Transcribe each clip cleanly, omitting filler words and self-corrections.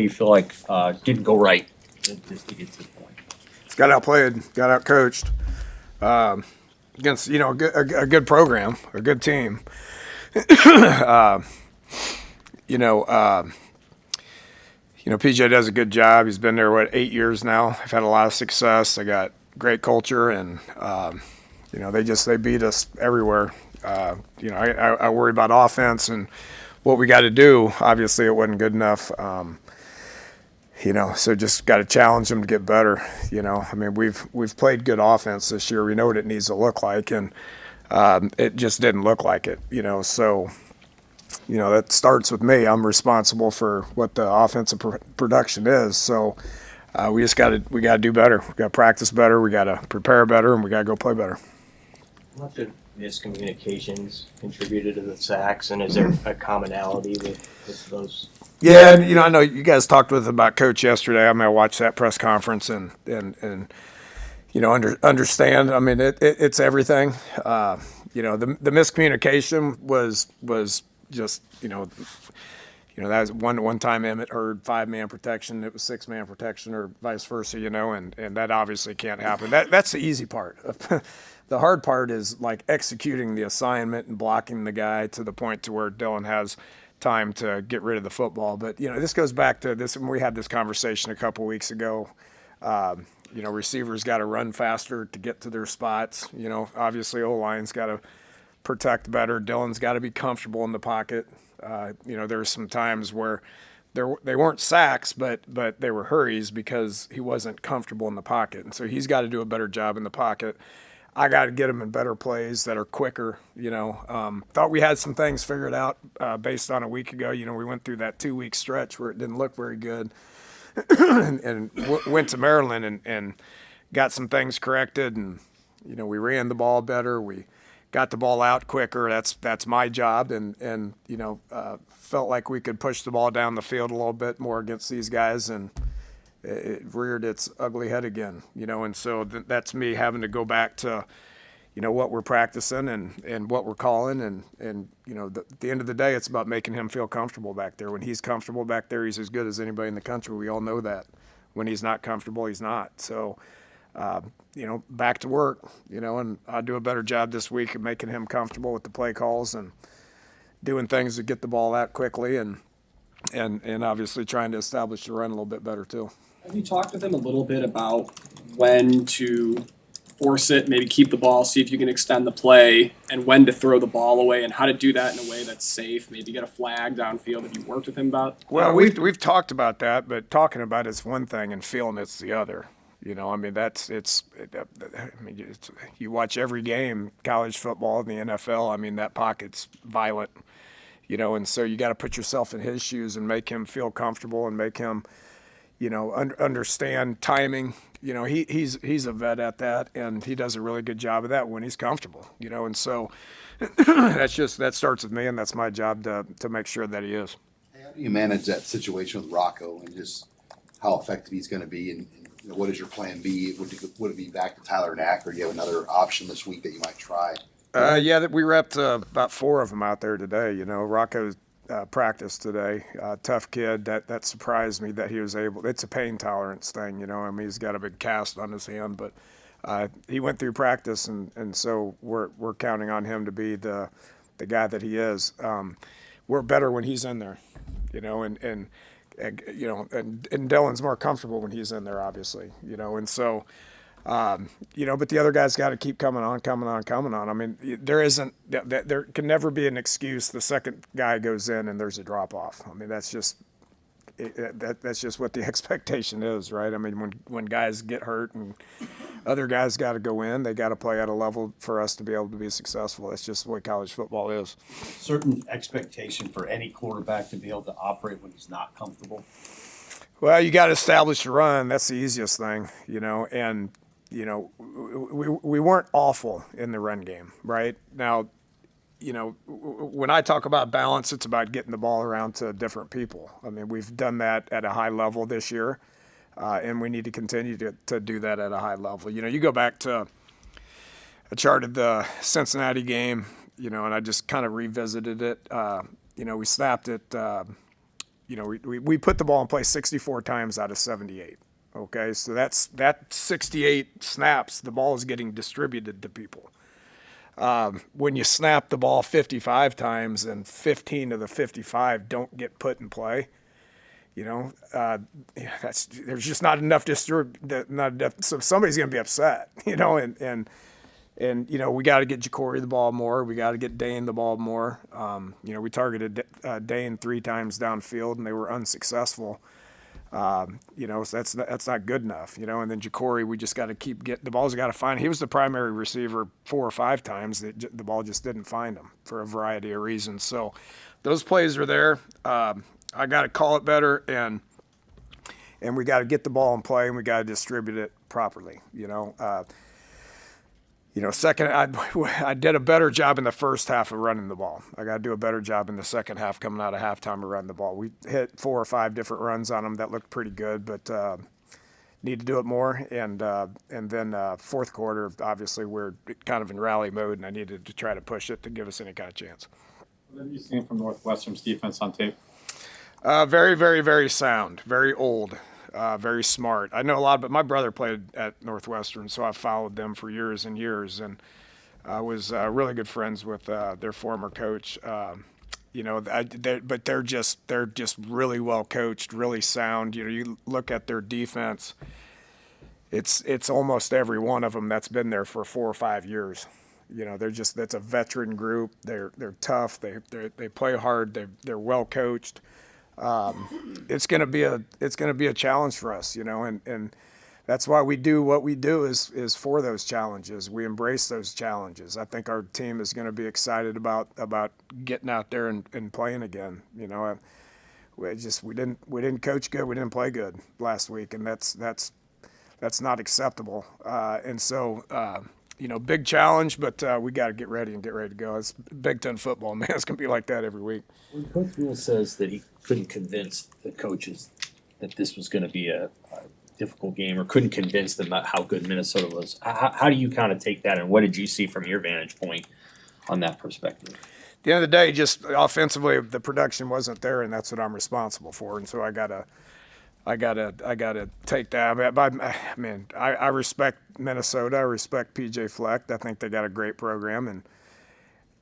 you feel like didn't go right just to get to the point? It's got outplayed, got outcoached against a good program, a good team. PJ does a good job. He's been there 8 years now. I've had a lot of success. They got great culture, and they beat us everywhere. I worry about offense and what we got to do. Obviously, it wasn't good enough. So just got to challenge them to get better. We've played good offense this year. We know what it needs to look like, and it just didn't look like it. So that starts with me. I'm responsible for what the offensive production is. So we got to do better. We got to practice better. We got to prepare better, and we got to go play better. How much of miscommunications contributed to the sacks, and is there a commonality with those? Yeah, and I know you guys talked with about Coach yesterday. I watched that press conference and understand. It's everything. The miscommunication was just that was one time Emmett heard 5-man protection, it was 6-man protection, or vice versa. And that obviously can't happen. That's the easy part. The hard part is like executing the assignment and blocking the guy to the point to where Dylan has time to get rid of the football. But this goes back to this, and we had this conversation a couple weeks ago. Receivers got to run faster to get to their spots. Obviously O-line's got to protect better. Dylan's got to be comfortable in the pocket. There's some times where they weren't sacks, but they were hurries because he wasn't comfortable in the pocket, and so he's got to do a better job in the pocket. I got to get him in better plays that are quicker. Thought we had some things figured out based on a week ago. We went through that 2-week stretch where it didn't look very good, and went to Maryland and got some things corrected. And we ran the ball better. We got the ball out quicker. That's my job. And felt like we could push the ball down the field a little bit more against these guys, and it reared its ugly head again, and so that's me having to go back to, what we're practicing and what we're calling. And at the end of the day, it's about making him feel comfortable back there. When he's comfortable back there, he's as good as anybody in the country. We all know that. When he's not comfortable, he's not. So, back to work, and I'll do a better job this week of making him comfortable with the play calls and doing things to get the ball out quickly and obviously trying to establish the run a little bit better too. Have you talked with him a little bit about when to force it, maybe keep the ball, see if you can extend the play, and when to throw the ball away, and how to do that in a way that's safe? Maybe get a flag downfield. Have you worked with him about? Well, we've talked about that, but talking about it's one thing and feeling it's the other. You watch every game, college football and the NFL. That pocket's violent, and so you got to put yourself in his shoes and make him feel comfortable and make him, understand timing. He's a vet at that, and he does a really good job of that when he's comfortable. And so that starts with me, and that's my job to make sure that he is. How do you manage that situation with Rocco and just how effective he's going to be? And what is your plan B? Would it be back to Tyler Knack, or do you have another option this week that you might try? We repped about 4 of them out there today. Rocco practiced today. Tough kid. That surprised me that he was able. It's a pain tolerance thing, he's got a big cast on his hand, but he went through practice, and so we're counting on him to be the guy that he is. We're better when he's in there, and Dylan's more comfortable when he's in there, obviously, and so. But the other guys got to keep coming on. There can never be an excuse the second guy goes in and there's a drop off. That's just what the expectation is, right? When guys get hurt and other guys got to go in, they got to play at a level for us to be able to be successful. That's just the way college football is. Certain expectation for any quarterback to be able to operate when he's not comfortable. Well, you got to establish the run. That's the easiest thing, and. We weren't awful in the run game, right? Now, when I talk about balance, it's about getting the ball around to different people. We've done that at a high level this year, and we need to continue to do that at a high level. You go back to I charted the Cincinnati game, and I just kind of revisited it. We snapped it we put the ball in play 64 times out of 78. Okay, so that 68 snaps, the ball is getting distributed to people. When you snap the ball 55 times and 15 of the 55 don't get put in play, there's just not enough so somebody's going to be upset, and we got to get Jacory the ball more. We got to get Dane the ball more. We targeted Dane 3 times downfield and they were unsuccessful. So that's not good enough, and then Jacory, we just got to keep getting the ball's got to find. He was the primary receiver 4 or 5 times. The ball just didn't find him for a variety of reasons. So those plays are there. I got to call it better, and we got to get the ball in play, and we got to distribute it properly. Second, I did a better job in the first half of running the ball. I got to do a better job in the second half coming out of halftime of running the ball. We hit 4 or 5 different runs on them that looked pretty good, but need to do it more. And then fourth quarter, obviously, we're kind of in rally mode, and I needed to try to push it to give us any kind of chance. What have you seen from Northwestern's defense on tape? Very, very, very sound, very old. Very smart. I know a lot, but my brother played at Northwestern, so I followed them for years and years, and I was really good friends with their former coach. But they're just really well coached, really sound. You look at their defense; it's almost every one of them that's been there for 4 or 5 years. That's a veteran group. They're tough. They play hard. They're well coached. It's going to be a challenge for us, and that's why we do what we do is for those challenges. We embrace those challenges. I think our team is going to be excited about getting out there and playing again. We didn't coach good. We didn't play good last week, and that's not acceptable. And so, big challenge, but we got to get ready to go. It's Big Ten football, man. It's going to be like that every week. When Coach Rule says that he couldn't convince the coaches that this was going to be a difficult game, or couldn't convince them about how good Minnesota was, how do you kind of take that, and what did you see from your vantage point on that perspective? At the end of the day, just offensively, the production wasn't there, and that's what I'm responsible for. And so I gotta take that. I respect Minnesota. I respect PJ Fleck. I think they got a great program, and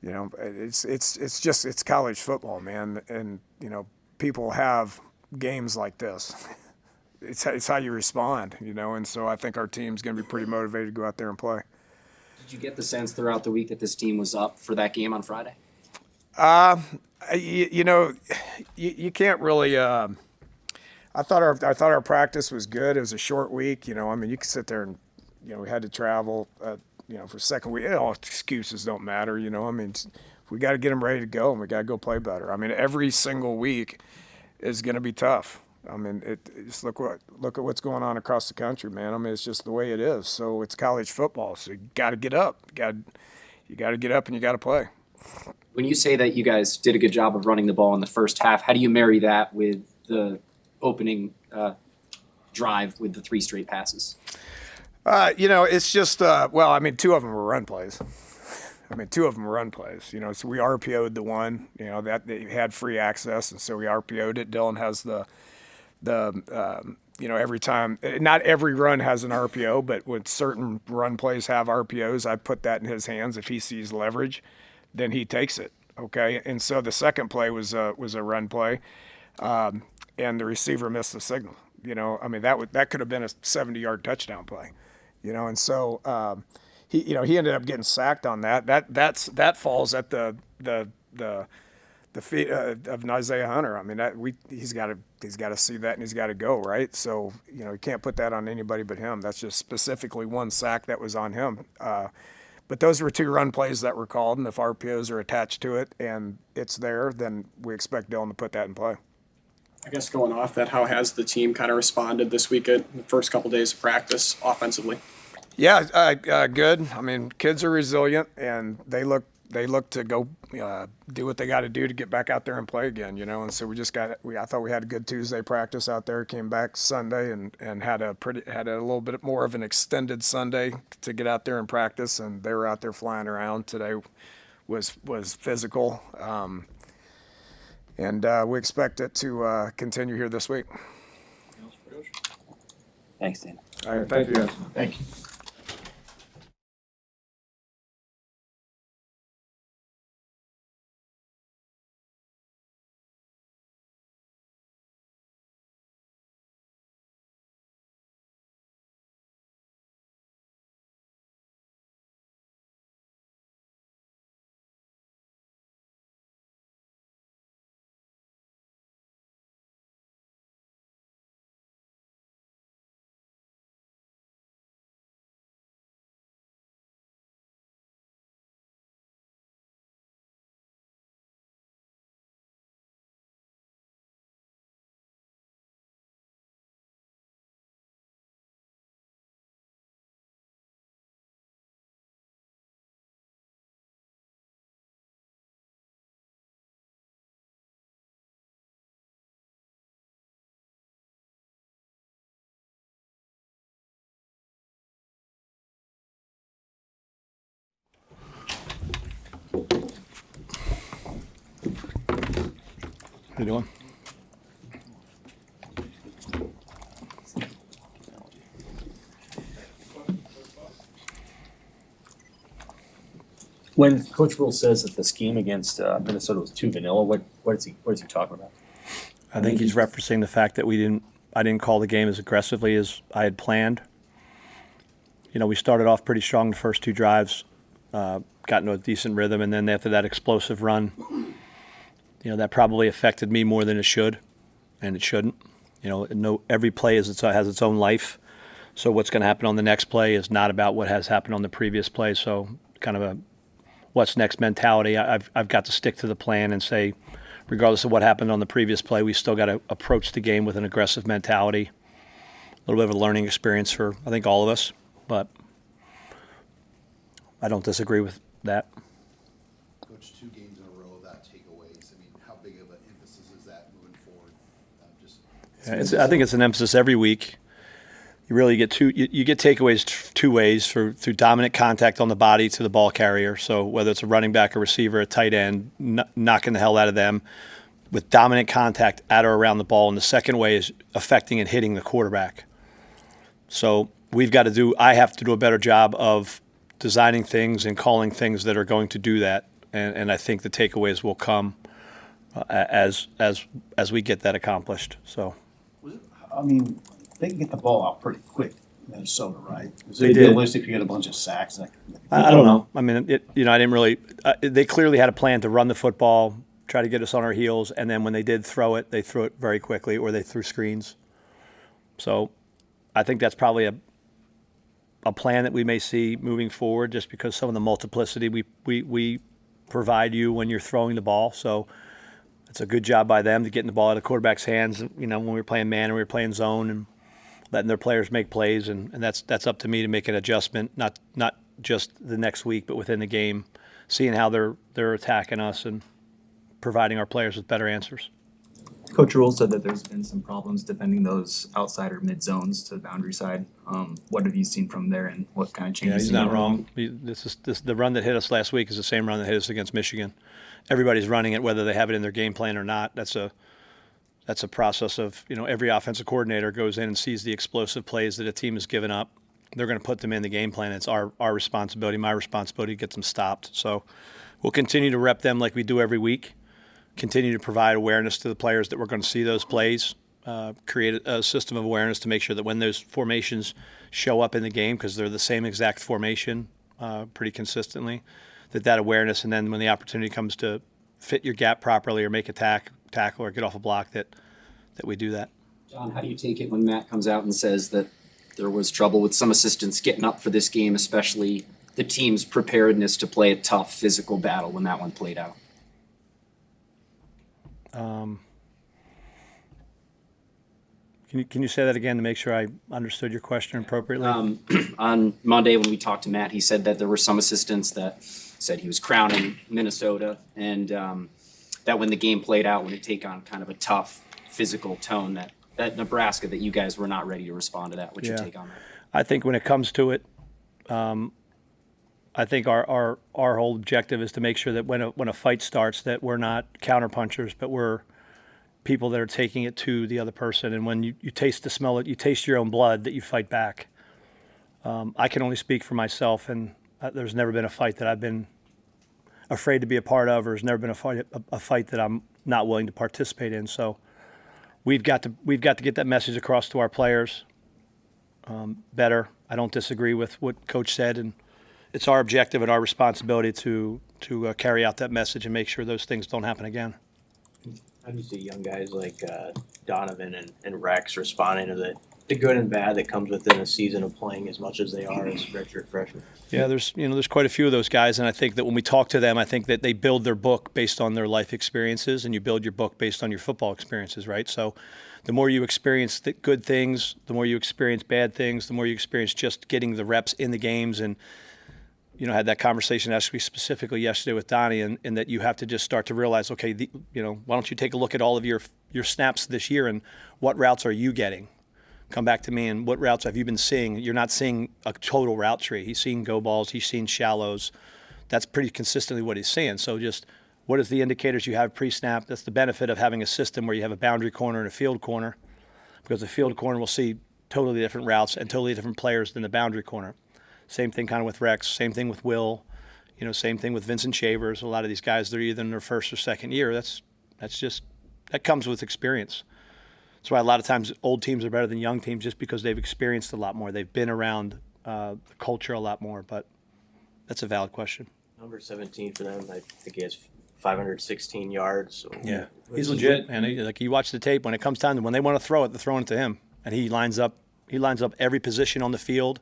it's college football, man. And people have games like this. It's how you respond, And so I think our team's going to be pretty motivated to go out there and play. Did you get the sense throughout the week that this team was up for that game on Friday? You can't really. I thought our practice was good. It was a short week. You can sit there and, we had to travel, for second week. All excuses don't matter. We got to get them ready to go, and we got to go play better. Every single week is going to be tough. Just look at what's going on across the country, man. It's just the way it is. So it's college football. So you got to get up. You got to get up and you got to play. When you say that you guys did a good job of running the ball in the first half, how do you marry that with the opening drive with the 3 straight passes? It's just 2 of them were run plays. 2 of them were run plays. So we RPO'd the one. That they had free access, and so we RPO'd it. Dylan has the every time. Not every run has an RPO, but when certain run plays have RPOs, I put that in his hands. If he sees leverage, then he takes it. Okay, and so the second play was a run play. And the receiver missed the signal. That could have been a 70-yard touchdown play. And so he ended up getting sacked on that. That falls at the feet of Isaiah Hunter. He's got to see that, and he's got to go, right. So you can't put that on anybody but him. That's just specifically one sack that was on him. But those were 2 run plays that were called, and if RPOs are attached to it and it's there, then we expect Dylan to put that in play. I guess going off that, how has the team kind of responded this week at the first couple days of practice offensively? Yeah, good. Kids are resilient, and they look to go do what they got to do to get back out there and play again. And so I thought we had a good Tuesday practice out there. Came back Sunday and had a little bit more of an extended Sunday to get out there and practice, and they were out there flying around. Today was physical. And we expect it to continue here this week. Thanks, Dan. All right, thank you guys. Thank you. How you doing? When Coach Rule says that the scheme against Minnesota was too vanilla, what is he talking about? I think he's referencing the fact that I didn't call the game as aggressively as I had planned. You know, we started off pretty strong the first two drives, got into a decent rhythm, and then after that explosive run, you know, that probably affected me more than it should, and it shouldn't. You know, every play has its own life. So what's going to happen on the next play is not about what has happened on the previous play. So kind of a what's next mentality. I've got to stick to the plan and say, regardless of what happened on the previous play, we still got to approach the game with an aggressive mentality. A little bit of a learning experience for, I think, all of us, but I don't disagree with that. Coach, 2 games in a row without takeaways. I mean, how big of an emphasis is that moving forward? I think it's an emphasis every week. You really get you get takeaways two ways through dominant contact on the body to the ball carrier. So whether it's a running back, a receiver, a tight end, knocking the hell out of them with dominant contact at or around the ball. And the second way is affecting and hitting the quarterback. So I have to do a better job of designing things and calling things that are going to do that. And I think the takeaways will come as we get that accomplished. So. I mean, they can get the ball out pretty quick, Minnesota, right? Is They it did. realistic if you get a bunch of sacks? I don't know. I mean, I didn't really. They clearly had a plan to run the football, try to get us on our heels, and then when they did throw it, they threw it very quickly, or they threw screens. So, I think that's probably a plan that we may see moving forward, just because some of the multiplicity we provide you when you're throwing the ball. So, it's a good job by them to getting the ball out of the quarterback's hands. You know, when we were playing man and we were playing zone and letting their players make plays, and that's up to me to make an adjustment, not just the next week, but within the game, seeing how they're attacking us and providing our players with better answers. Coach Rule said that there's been some problems defending those outside or mid zones to the boundary side. What have you seen from there, and what kind of changes? Yeah, he's not wrong. The run that hit us last week is the same run that hit us against Michigan. Everybody's running it, whether they have it in their game plan or not. That's a process of, you know, every offensive coordinator goes in and sees the explosive plays that a team has given up. They're going to put them in the game plan. It's our responsibility, my responsibility to get them stopped. So we'll continue to rep them like we do every week, continue to provide awareness to the players that we're going to see those plays, create a system of awareness to make sure that when those formations show up in the game, because they're the same exact formation pretty consistently, that awareness, and then when the opportunity comes to fit your gap properly or make a tackle or get off a block, that we do that. John, how do you take it when Matt comes out and says that there was trouble with some assistants getting up for this game, especially the team's preparedness to play a tough physical battle when that one played out? Can you say that again to make sure I understood your question appropriately? On Monday when we talked to Matt, he said that there were some assistants that said he was crowning Minnesota, and that when the game played out, when it take on kind of a tough physical tone, that Nebraska, that you guys were not ready to respond to that. What's your take on that? I think when it comes to it, I I think our whole objective is to make sure that when a fight starts, that we're not counterpunchers, but we're people that are taking it to the other person. And when you taste the smell, you taste your own blood, that you fight back. I can only speak for myself, and there's never been a fight that I've been afraid to be a part of, or there's never been a fight that I'm not willing to participate in. So we've got to get that message across to our players better. I don't disagree with what Coach said, and it's our objective and our responsibility to carry out that message and make sure those things don't happen again. How do you see young guys like Donovan and Rex responding to the good and bad that comes within a season of playing as much as they are as redshirt freshmen? Yeah, there's quite a few of those guys, and I think that when we talk to them, I think that they build their book based on their life experiences, and you build your book based on your football experiences, right? So the more you experience the good things, the more you experience bad things, the more you experience just getting the reps in the games. And had that conversation actually specifically yesterday with Donnie, and that you have to just start to realize, okay, why don't you take a look at all of your snaps this year and what routes are you getting? Come back to me, and what routes have you been seeing? You're not seeing a total route tree. He's seeing go balls. He's seeing shallows. That's pretty consistently what he's seeing. So just what is the indicators you have pre-snap? That's the benefit of having a system where you have a boundary corner and a field corner, because the field corner will see totally different routes and totally different players than the boundary corner. Same thing kind of with Rex. Same thing with Will. Same thing with Vincent Shavers. A lot of these guys, they're either in their first or second year. That comes with experience. That's why a lot of times old teams are better than young teams, just because they've experienced a lot more. They've been around the culture a lot more. But that's a valid question. Number 17 for them, I think he has 516 yards. So Yeah, he's legit. And you watch the tape, when it comes time, when they want to throw it, they're throwing it to him, and he lines up every position on the field.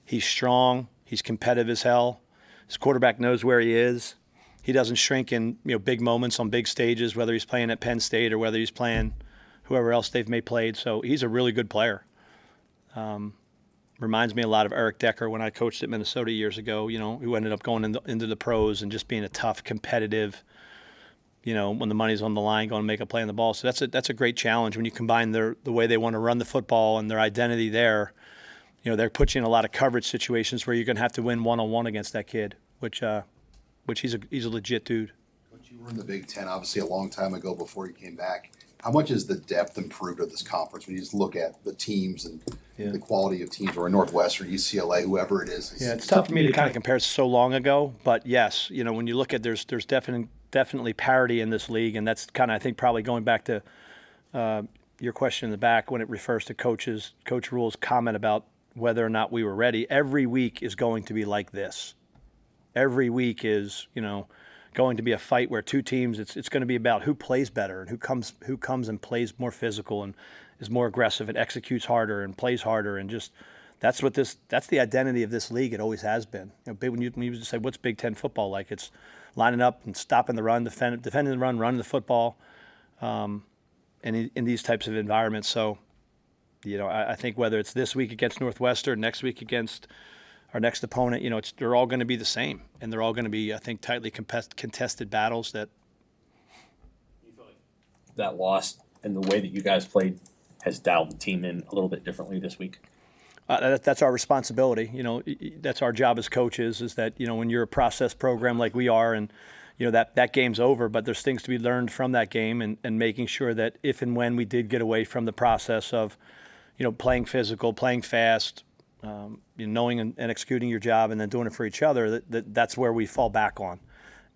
He's strong. He's competitive as hell. His quarterback knows where he is. He doesn't shrink in big moments on big stages, whether he's playing at Penn State or whether he's playing whoever else they've played. So he's a really good player. Reminds me a lot of Eric Decker when I coached at Minnesota years ago, who ended up going into the pros and just being a tough, competitive, when the money's on the line, going to make a play on the ball. So that's a great challenge when you combine the way they want to run the football and their identity there. They're put you in a lot of coverage situations where you're going to have to win one-on-one against that kid, which he's a legit dude. Coach, you were in the Big Ten, obviously a long time ago before you came back. How much has the depth improved of this conference when you just look at the teams and the quality of teams, or in Northwestern, UCLA, whoever it is? Yeah, it's tough for me to kind of compare it so long ago, but yes, when you look at there's definitely parity in this league, and that's kind of, I think, probably going back to your question in the back when it refers to Coach Rule's comment about whether or not we were ready. Every week is going to be like this. Every week is, going to be a fight where two teams, it's going to be about who plays better and who comes and plays more physical and is more aggressive and executes harder and plays harder, and just that's the identity of this league. It always has been. When you say what's Big Ten football like, it's lining up and stopping the run, defending the run, running the football, and in these types of environments. So I think whether it's this week against Northwestern, next week against our next opponent, they're all going to be the same, and they're all going to be, I think, tightly contested battles. That That loss and the way that you guys played has dialed the team in a little bit differently this week. That's our responsibility. That's our job as coaches. Is that when you're a process program like we are, and that game's over, but there's things to be learned from that game, and making sure that if and when we did get away from the process of playing physical, playing fast, knowing and executing your job, and then doing it for each other, that's where we fall back on.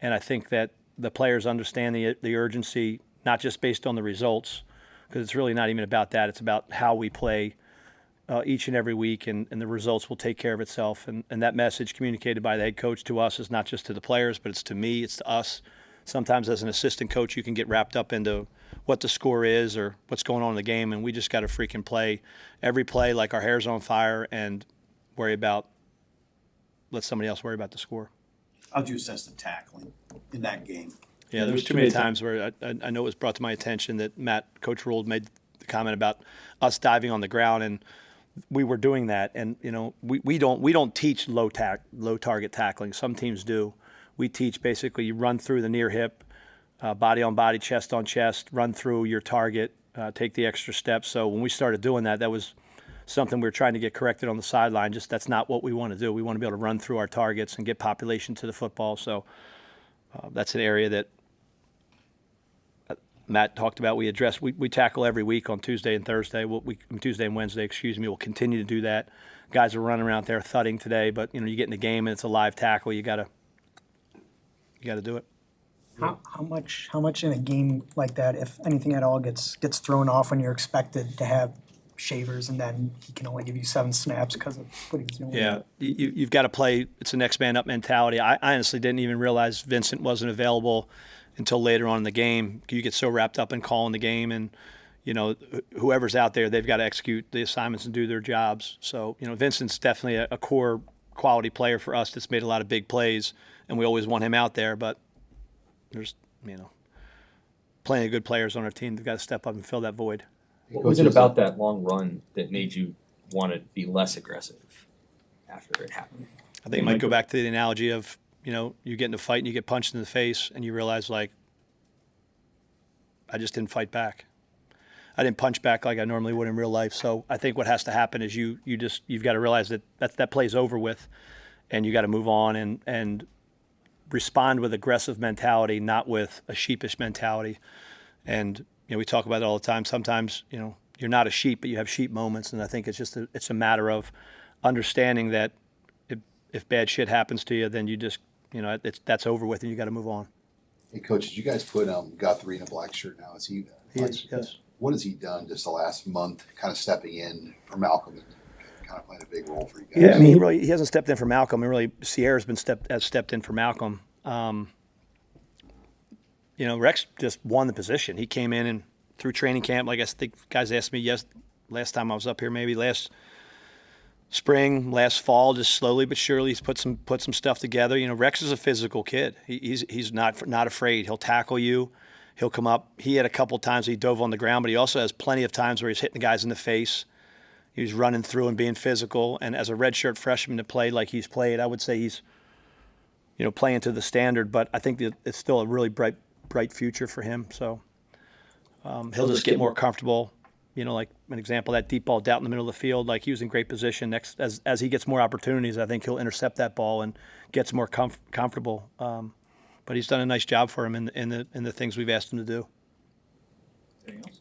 And I think that the players understand the urgency, not just based on the results, because it's really not even about that. It's about how we play each and every week, and the results will take care of itself. And that message communicated by the head coach to us is not just to the players, but it's to me, it's to us. Sometimes as an assistant coach, you can get wrapped up into what the score is or what's going on in the game, and we just got to freaking play every play like our hair's on fire and let somebody else worry about the score. How'd you assess the tackling in that game? Yeah, there was too many times where I know it was brought to my attention that Coach Rule made the comment about us diving on the ground, and we were doing that. And we don't teach low target tackling. Some teams do. We teach basically you run through the near hip, body on body, chest on chest, run through your target, take the extra steps. So when we started doing that, that was something we're trying to get corrected on the sideline. Just that's not what we want to do. We want to be able to run through our targets and get population to the football. So that's an area that Matt talked about. We address. We tackle every week on Tuesday and Thursday. Tuesday and Wednesday, excuse me. We'll continue to do that. Guys are running around there thudding today, but you get in the game and it's a live tackle. You gotta do it. How much in a game like that, if anything at all, gets thrown off when you're expected to have Shavers and then he can only give you 7 snaps because of what he's doing? Yeah, you've got to play. It's a next man up mentality. I honestly didn't even realize Vincent wasn't available until later on in the game. You get so wrapped up in calling the game, and whoever's out there, they've got to execute the assignments and do their jobs. So Vincent's definitely a core quality player for us that's made a lot of big plays, and we always want him out there. But there's plenty of good players on our team that got to step up and fill that void. What was it about that long run that made you want to be less aggressive after it happened? I think it might go back to the analogy of, you get in a fight and you get punched in the face and you realize, like, I just didn't fight back. I didn't punch back like I normally would in real life. So I think what has to happen is you've got to realize that play's over with, and you got to move on and respond with aggressive mentality, not with a sheepish mentality. And we talk about it all the time. Sometimes, you're not a sheep, but you have sheep moments. And I think it's a matter of understanding that if bad shit happens to you, then you just, that's over with and you got to move on. Hey, Coach, did you guys put Guthrie in a black shirt now? Is he? He is, yes. What has he done just the last month, kind of stepping in for Malcolm and kind of playing a big role for you guys? Yeah, I mean, he hasn't stepped in for Malcolm. And really, Sierra's has stepped in for Malcolm. Rex just won the position. He came in and through training camp, like I think guys asked me last time I was up here, maybe last spring, last fall, just slowly but surely he's put some stuff together. Rex is a physical kid. He's not afraid. He'll tackle you. He'll come up. He had a couple times he dove on the ground, but he also has plenty of times where he's hitting the guys in the face. He's running through and being physical. And as a redshirt freshman to play like he's played, I would say he's playing to the standard. But I think that it's still a really bright future for him. So he'll just get more comfortable. Like an example, that deep ball down in the middle of the field, like he was in great position. Next, as he gets more opportunities, I think he'll intercept that ball and gets more comfortable. But he's done a nice job for him in the things we've asked him to do. Anything else?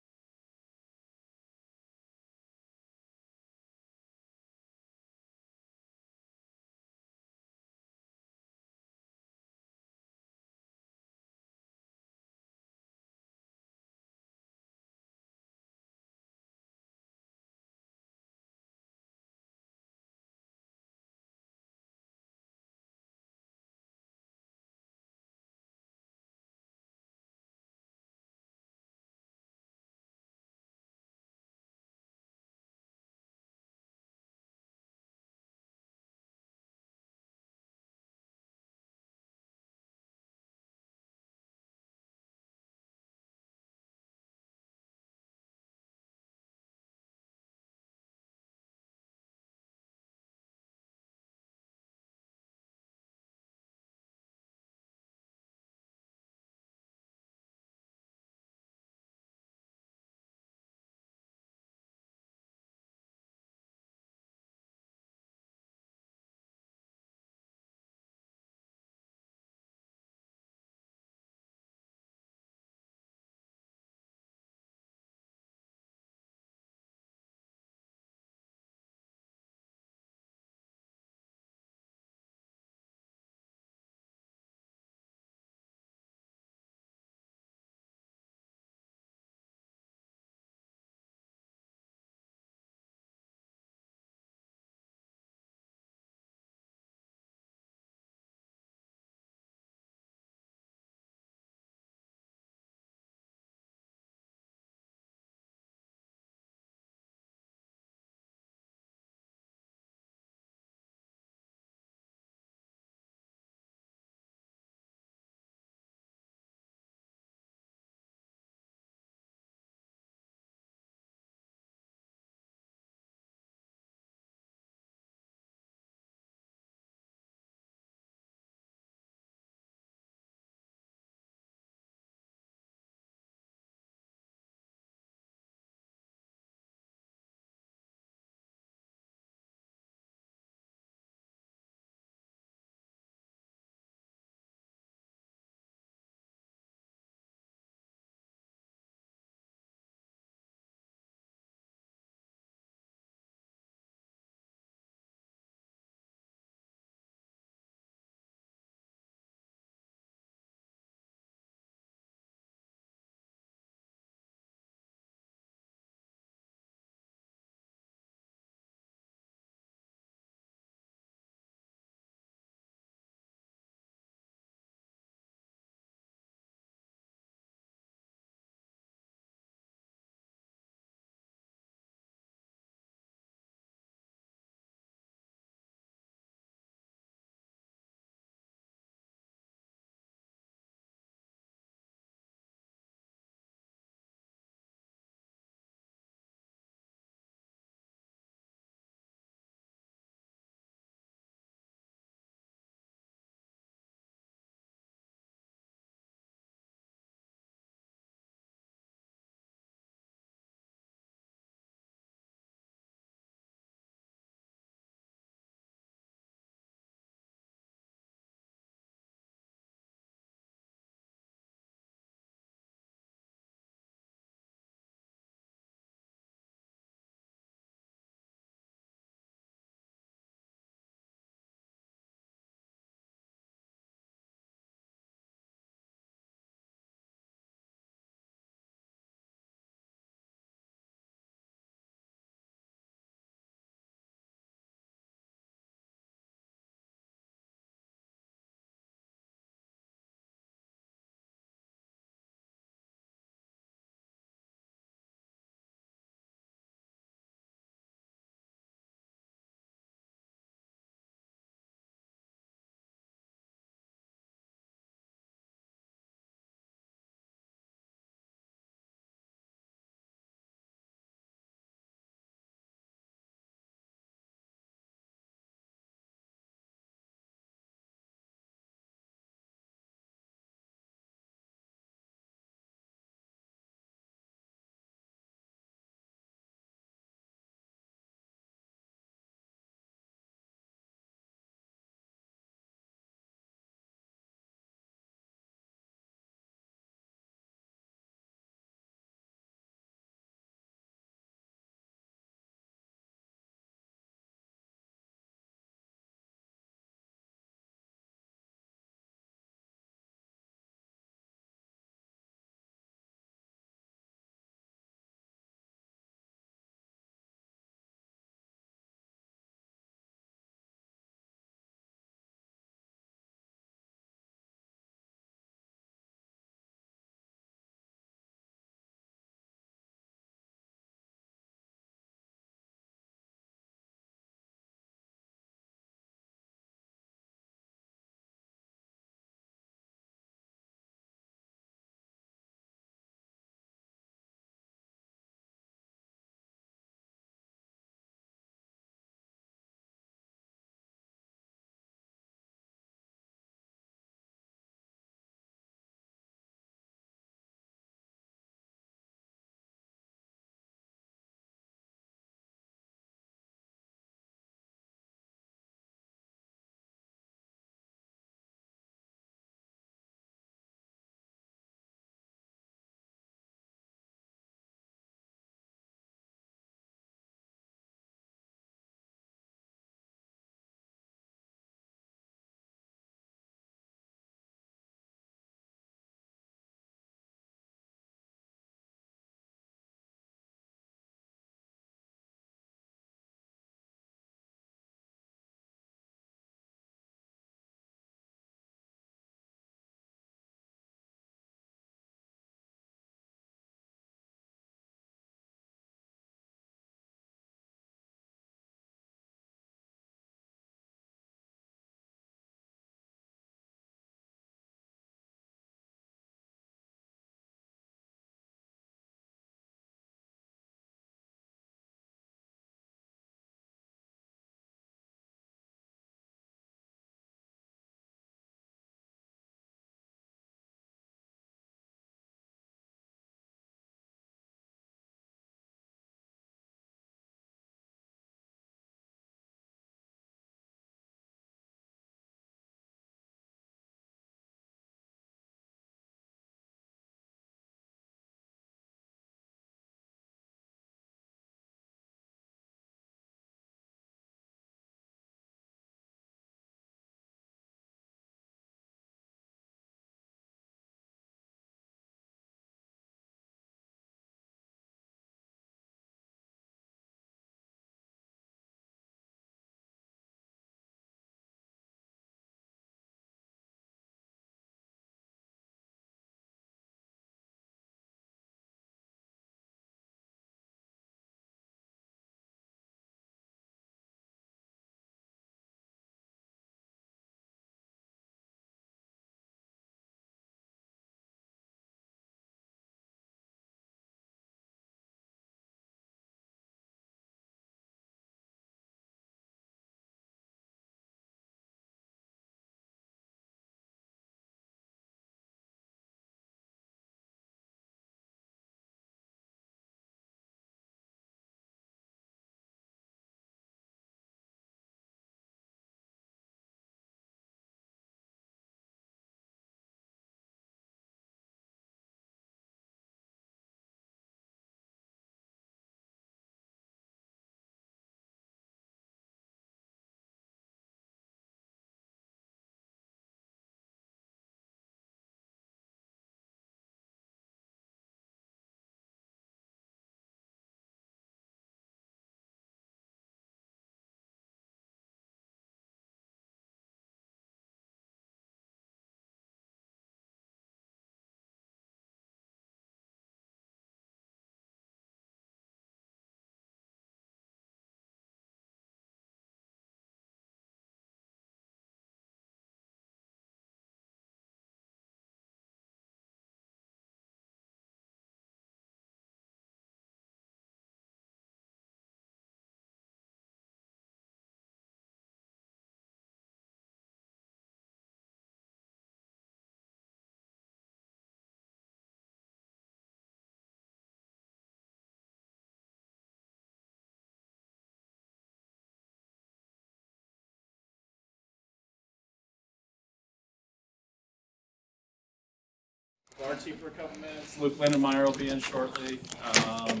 Archie for a couple minutes. Luke Lindenmeyer will be in shortly. Let's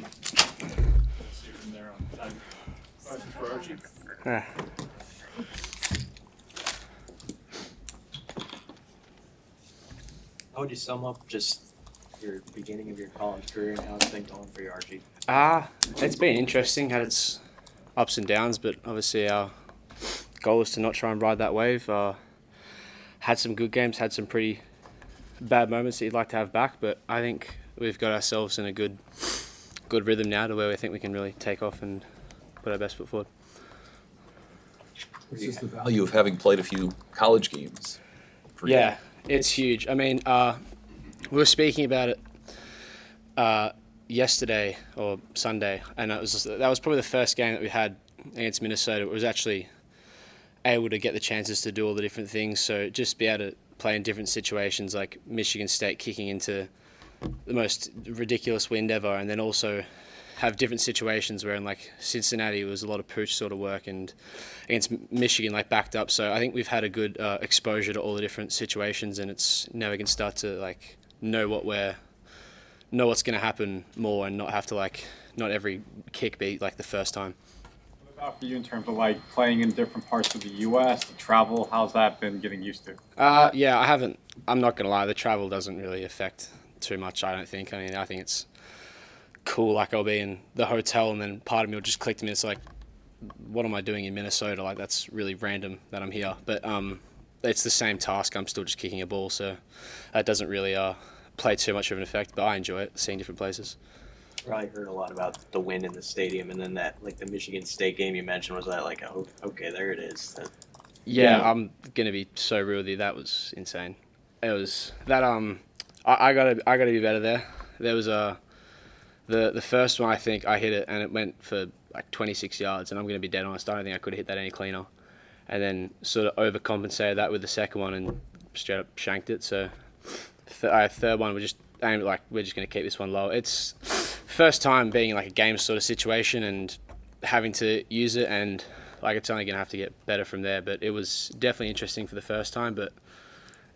see from there on. Questions for Archie? How would you sum up just your beginning of your college career and how it's been going for you, Archie? It's been interesting, had its ups and downs, but obviously our goal is to not try and ride that wave. Had some good games, had some pretty bad moments that you'd like to have back, but I think we've got ourselves in a good rhythm now to where we think we can really take off and put our best foot forward. This is the value of having played a few college games. Yeah, it's huge. I mean, we were speaking about it yesterday or Sunday, and that was probably the first game that we had against Minnesota. It was actually able to get the chances to do all the different things. So just be able to play in different situations, like Michigan State kicking into the most ridiculous wind ever, and then also have different situations where in like Cincinnati it was a lot of pooch sort of work, and against Michigan like backed up. So I think we've had a good exposure to all the different situations, and it's now we can start to like know what's going to happen more and not have to like not every kick be like the first time. What about for you in terms of like playing in different parts of the U.S., the travel? How's that been getting used to? Yeah, I haven't. I'm not going to lie. The travel doesn't really affect too much, I don't think. I mean, I think it's cool. Like I'll be in the hotel and then part of me will just click to me. It's like, what am I doing in Minnesota? Like that's really random that I'm here. But it's the same task. I'm still just kicking a ball, so that doesn't really play too much of an effect. But I enjoy it, seeing different places. Probably heard a lot about the wind in the stadium, and then that like the Michigan State game you mentioned, was that like, oh, okay, there it is. Yeah, I'm gonna be so real with you. That was insane. It was that I gotta be better there. There was the first one, I think I hit it and it went for like 26 yards, and I'm gonna be dead honest, I don't think I could have hit that any cleaner. And then sort of overcompensated that with the second one and straight up shanked it. So third one, we're just gonna keep this one low. It's first time being in like a game sort of situation and having to use it, and like it's only gonna have to get better from there. But it was definitely interesting for the first time, but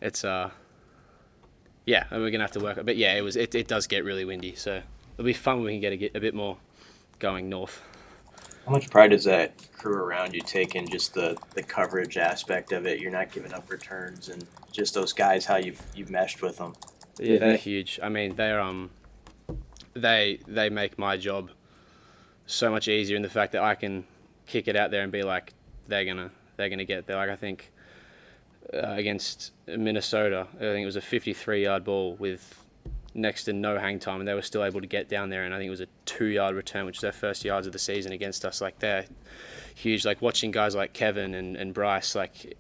it's yeah, and we're gonna have to work. But yeah, it does get really windy, so it'll be fun when we can get a bit more going north. How much pride does that crew around you take in just the coverage aspect of it? You're not giving up returns, and just those guys, how you've meshed with them. Yeah, they're huge. I mean, they make my job so much easier in the fact that I can kick it out there and be like, they're gonna get there. Like I think against Minnesota, I think it was a 53-yard ball with next to no hang time, and they were still able to get down there, and I think it was a 2-yard return, which is their first yards of the season against us. Like they're huge. Like watching guys like Kevin and Bryce like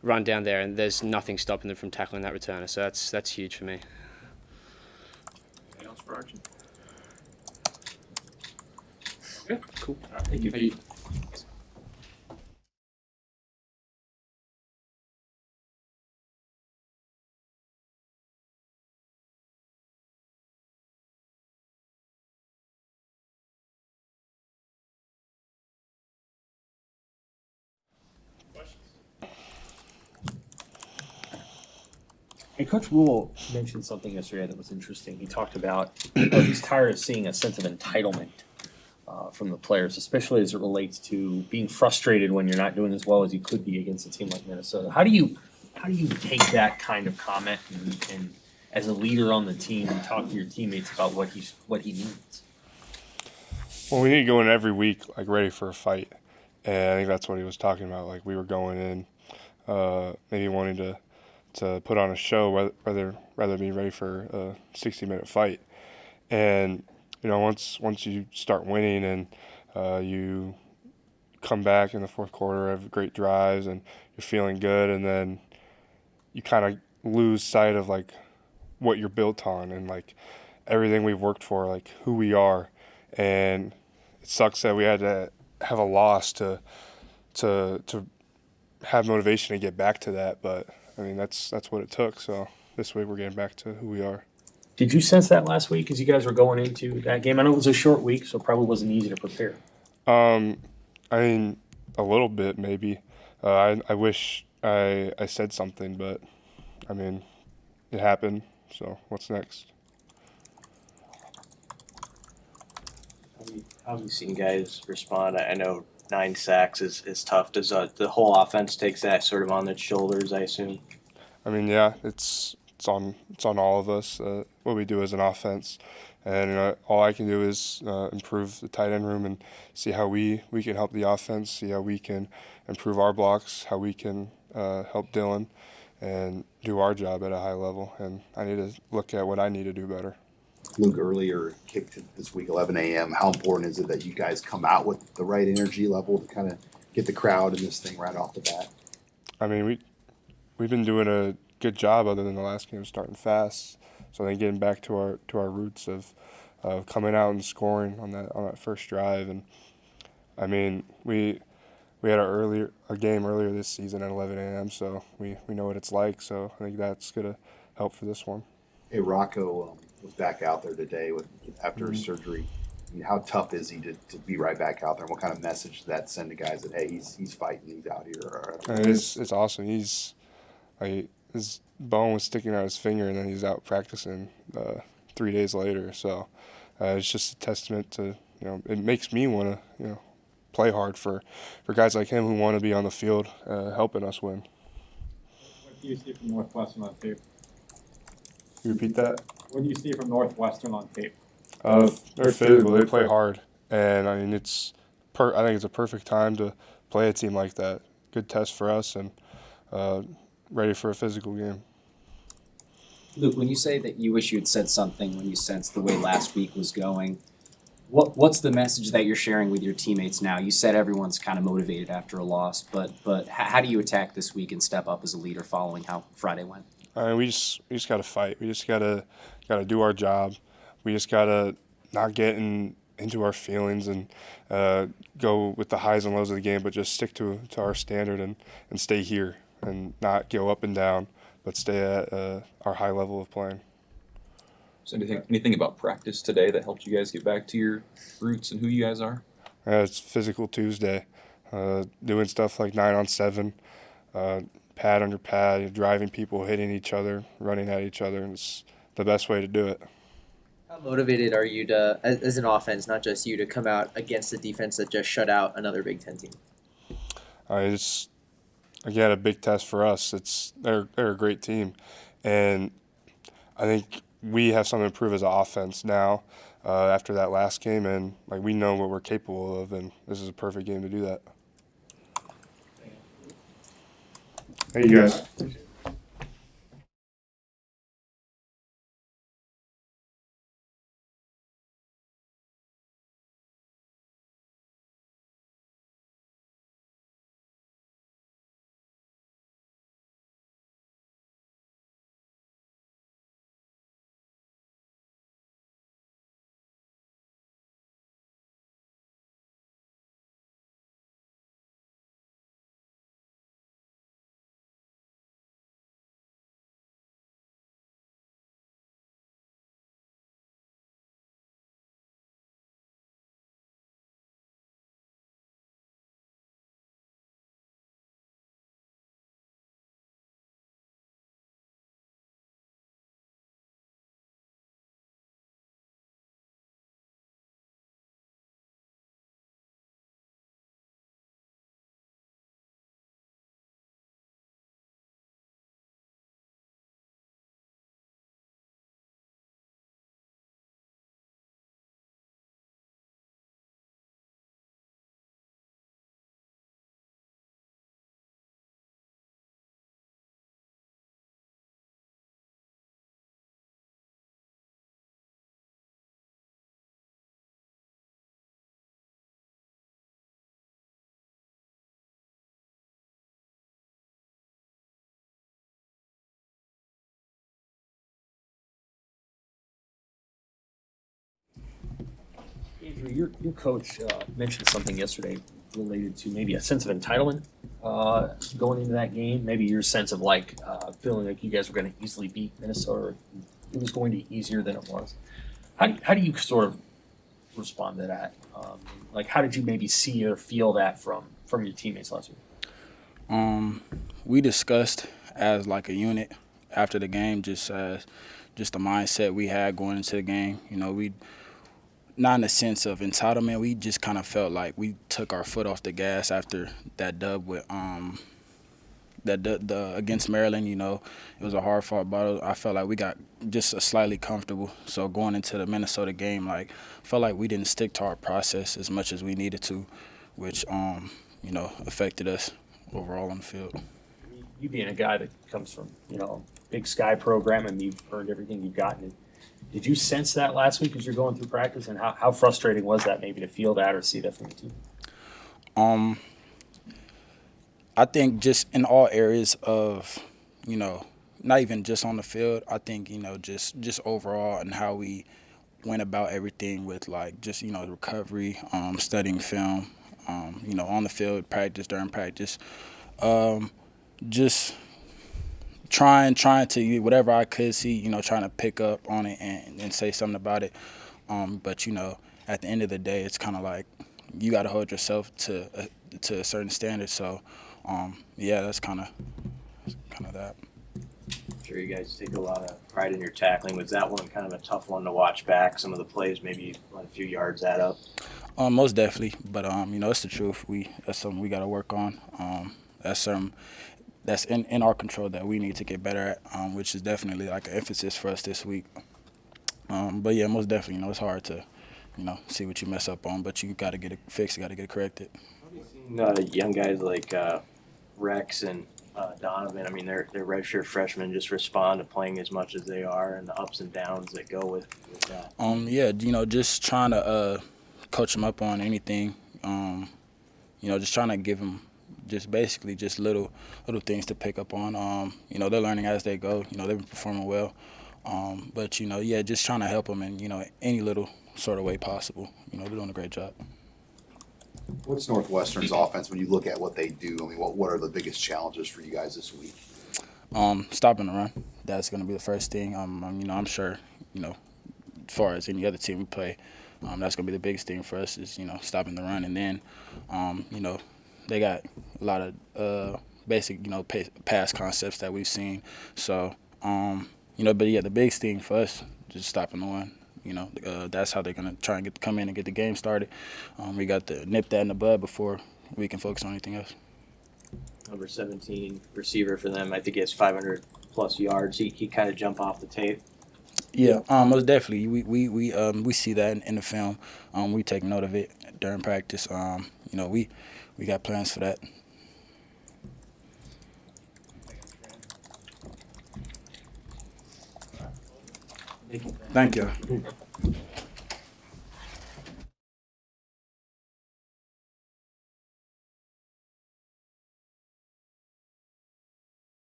run down there, and there's nothing stopping them from tackling that returner. So that's huge for me. Anything else for Archie? Okay, cool. Thank you. Hey, Coach Rule mentioned something yesterday that was interesting. He talked about he's tired of seeing a sense of entitlement from the players, especially as it relates to being frustrated when you're not doing as well as you could be against a team like Minnesota. How do you take that kind of comment and as a leader on the team and talk to your teammates about what he needs? Well, we need to go in every week like ready for a fight, and I think that's what he was talking about. Like we were going in, maybe wanting to put on a show rather be ready for a 60-minute fight. And you know, once you start winning and you come back in the fourth quarter, have great drives, and you're feeling good, and then you kind of lose sight of like what you're built on and like everything we've worked for, like who we are. And it sucks that we had to have a loss to have motivation to get back to that, but I mean that's what it took. So this week we're getting back to who we are. Did you sense that last week as you guys were going into that game? I know it was a short week, so it probably wasn't easy to prepare. I mean, a little bit maybe. I wish I said something, but I mean, it happened. So what's next? How have you seen guys respond? I know 9 sacks is tough. Does the whole offense takes that sort of on its shoulders, I assume? I mean, yeah, it's on all of us what we do as an offense, and all I can do is improve the tight end room and see how we can help the offense, see how we can improve our blocks, how we can help Dylan, and do our job at a high level. And I need to look at what I need to do better. Luke earlier kicked it this week, 11 a.m. How important is it that you guys come out with the right energy level to kind of get the crowd in this thing right off the bat? I mean, we've been doing a good job other than the last game starting fast. So then getting back to our roots of coming out and scoring on that first drive. And I mean, we had a game earlier this season at 11 a.m. So we know what it's like. So I think that's gonna help for this one. Hey, Rocco was back out there today after his surgery. I mean, how tough is he to be right back out there? And what kind of message does that send to guys that, hey, he's fighting, he's out here? It's awesome. His bone was sticking out his finger, and then he's out practicing 3 days later. So it's just a testament to, it makes me want to, play hard for guys like him who want to be on the field helping us win. What do you see from Northwestern on tape? You repeat that? What do you see from Northwestern on tape? They're physical. They play hard, and I mean I think it's a perfect time to play a team like that. Good test for us, and ready for a physical game. Luke, when you say that you wish you had said something when you sensed the way last week was going, what's the message that you're sharing with your teammates now? You said everyone's kind of motivated after a loss, but how do you attack this week and step up as a leader following how Friday went? I mean, we just got to fight. We just got to do our job. We just got to not get into our feelings and go with the highs and lows of the game, but just stick to our standard and stay here and not go up and down, but stay at our high level of playing. So anything about practice today that helped you guys get back to your roots and who you guys are? It's Physical Tuesday, doing stuff like 9-on-7, pad under pad, driving people, hitting each other, running at each other, and it's the best way to do it. How motivated are you to, as an offense, not just you, to come out against the defense that just shut out another Big Ten team? It's, again, a big test for us. They're a great team, and I think we have something to prove as an offense now after that last game, and we know what we're capable of, and this is a perfect game to do that. Thank you guys. Andrew, your coach mentioned something yesterday related to maybe a sense of entitlement going into that game. Maybe your sense of feeling like you guys were going to easily beat Minnesota. It was going to be easier than it was. How do you sort of respond to that? How did you maybe see or feel that from your teammates last week? We discussed as a unit after the game, just just the mindset we had going into the game. You know, we not in the sense of entitlement. We just kind of felt like we took our foot off the gas after that dub with the against Maryland. You know, it was a hard fought battle. I felt like we got just slightly comfortable. So going into the Minnesota game, like, felt like we didn't stick to our process as much as we needed to, which you know, affected us overall on the field. You being a guy that comes from, you know, Big Sky program and you've earned everything you've gotten. Did you sense that last week as you're going through practice, and how frustrating was that maybe to feel that or see that from the team? I think just in all areas of, you know, not even just on the field, I think, you know, just overall and how we went about everything with, like, just, you know, recovery, studying film, you know, on the field, practice, during practice, just trying to, whatever I could see, you know, trying to pick up on it and say something about it. But, you know, at the end of the day, it's kind of like you got to hold yourself to a certain standard. So, yeah, that's kind of that. I'm sure you guys take a lot of pride in your tackling. Was that one kind of a tough one to watch back? Some of the plays, maybe let a few yards add up. Most definitely, but you know, it's the truth. That's something we got to work on. That's something that's in our control that we need to get better at, which is definitely like an emphasis for us this week. But yeah, most definitely, you know, it's hard to, you know, see what you mess up on, but you got to get it fixed, you got to get it corrected. Young guys like Rex and Donovan, I mean, they're redshirt freshmen, just respond to playing as much as they are and the ups and downs that go with that. Yeah, you know, just trying to coach them up on anything. You know, just trying to give them just basically just little things to pick up on. You know, they're learning as they go. You know, they've been performing well. But, you know, yeah, just trying to help them in, you know, any little sort of way possible. You know, they're doing a great job. What's Northwestern's offense when you look at what they do? I mean, what are the biggest challenges for you guys this week? Stopping the run. That's going to be the first thing. You know, I'm sure, you know, as far as any other team we play, that's going to be the biggest thing for us is, you know, stopping the run. And then, you know, they got a lot of basic, you know, pass concepts that we've seen. So, you know, but yeah, the biggest thing for us just stopping the run. You know, that's how they're going to try and come in and get the game started. We got to nip that in the bud before we can focus on anything else. Number 17 receiver for them, I think he has 500+ yards. He kind of jump off the tape. Yeah, most definitely. We see that in the film. We take note of it during practice. You know, we got plans for that. Thank you.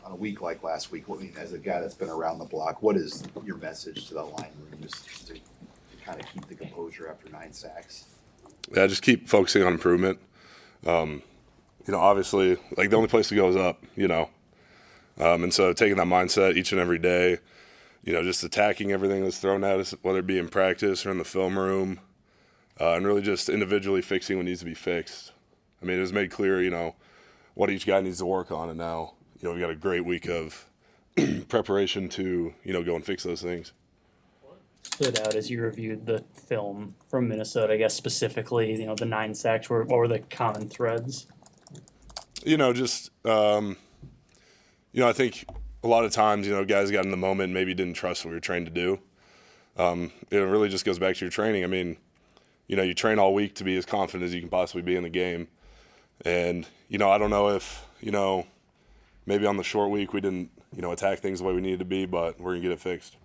On a week like last week, as a guy that's been around the block, what is your message to the line room just to kind of keep the composure after 9 sacks? Yeah, just keep focusing on improvement. You know, obviously, like the only place to go is up, you know. And so taking that mindset each and every day, you know, just attacking everything that's thrown at us, whether it be in practice or in the film room, and really just individually fixing what needs to be fixed. I mean, it was made clear, you know, what each guy needs to work on, and now, you know, we got a great week of preparation to, you know, go and fix those things. Stood out as you reviewed the film from Minnesota, I guess specifically, you know, the 9 sacks, what were the common threads? You know, just, you know, I think a lot of times, you know, guys got in the moment and maybe didn't trust what we were trained to do. It really just goes back to your training. I mean, you know, you train all week to be as confident as you can possibly be in the game. And, you know, I don't know if, you know, maybe on the short week we didn't, you know, attack things the way we needed to be, but we're going to get it fixed.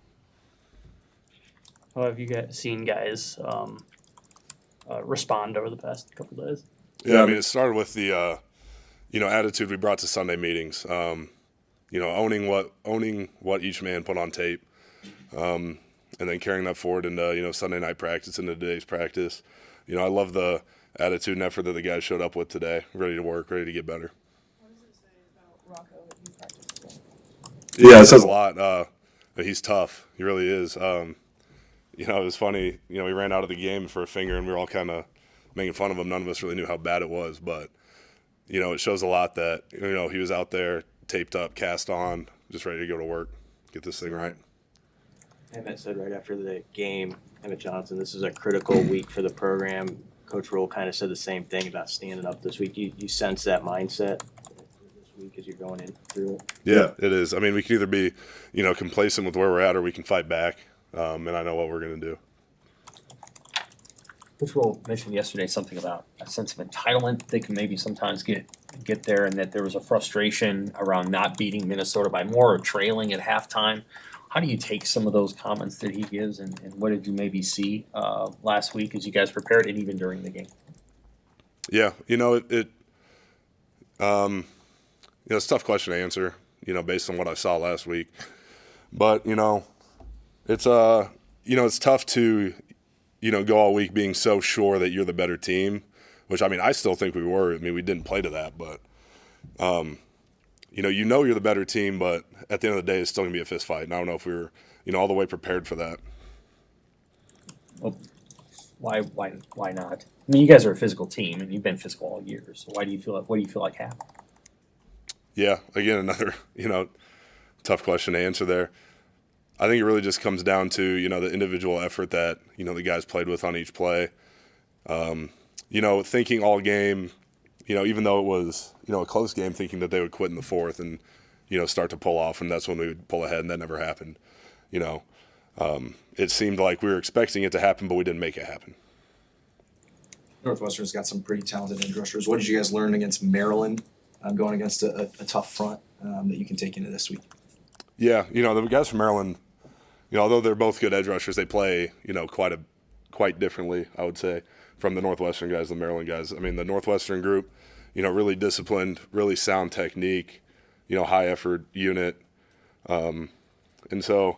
How have you seen guys respond over the past couple of days? Yeah, I mean, it started with the, you know, attitude we brought to Sunday meetings. owning what each man put on tape, and then carrying that forward into Sunday night practice into today's practice. I love the attitude and effort that the guys showed up with today, ready to work, ready to get better. Yeah, it says a lot. He's tough. He really is. It was funny. He ran out of the game for a finger, and we were all kind of making fun of him. None of us really knew how bad it was, but it shows a lot that he was out there, taped up, cast on, just ready to go to work, get this thing right. Emmett said right after the game, Emmett Johnson, this is a critical week for the program. Coach Roll kind of said the same thing about standing up this week. You sense that mindset this week as you're going in through it? Yeah, it is. I mean, we can either be, complacent with where we're at, or we can fight back. And I know what we're going to do. Coach Roll mentioned yesterday something about a sense of entitlement they can maybe sometimes get there, and that there was a frustration around not beating Minnesota by more or trailing at halftime. How do you take some of those comments that he gives, and what did you maybe see last week as you guys prepared, and even during the game? Yeah, it's a tough question to answer, based on what I saw last week. But, it's tough to, go all week being so sure that you're the better team, which, I still think we were. We didn't play to that, but, you're the better team, but at the end of the day, it's still going to be a fist fight. And I don't know if we were, all the way prepared for that. Well, why not? You guys are a physical team, and you've been physical all year. So what do you feel like happened? Yeah, again, another, tough question to answer there. I think it really just comes down to, the individual effort that, the guys played with on each play. Thinking all game, even though it was, a close game, thinking that they would quit in the fourth and, start to pull off, and that's when we would pull ahead, and that never happened. It seemed like we were expecting it to happen, but we didn't make it happen. Northwestern's got some pretty talented edge rushers. What did you guys learn against Maryland, going against a tough front, that you can take into this week? Yeah, the guys from Maryland, although they're both good edge rushers, they play, quite differently, I would say, from the Northwestern guys, the Maryland guys. The Northwestern group, really disciplined, really sound technique, high effort unit. And so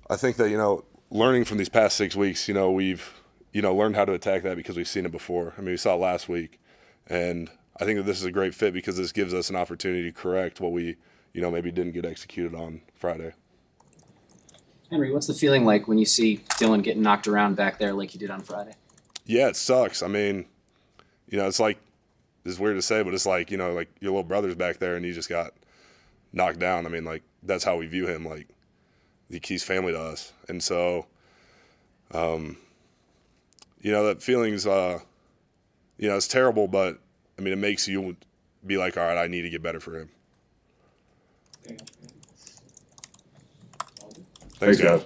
I think that, learning from these past 6 weeks, we've, learned how to attack that because we've seen it before. We saw it last week. And I think that this is a great fit because this gives us an opportunity to correct what we, maybe didn't get executed on Friday. Henry, what's the feeling like when you see Dylan getting knocked around back there like he did on Friday? Yeah, it sucks. It's like, it's weird to say, but it's like, like your little brother's back there and he just got knocked down. That's how we view him. Like, he's family to us. And so, that feeling's, it's terrible, but it makes you be like, all right, I need to get better for him. Thanks, guys.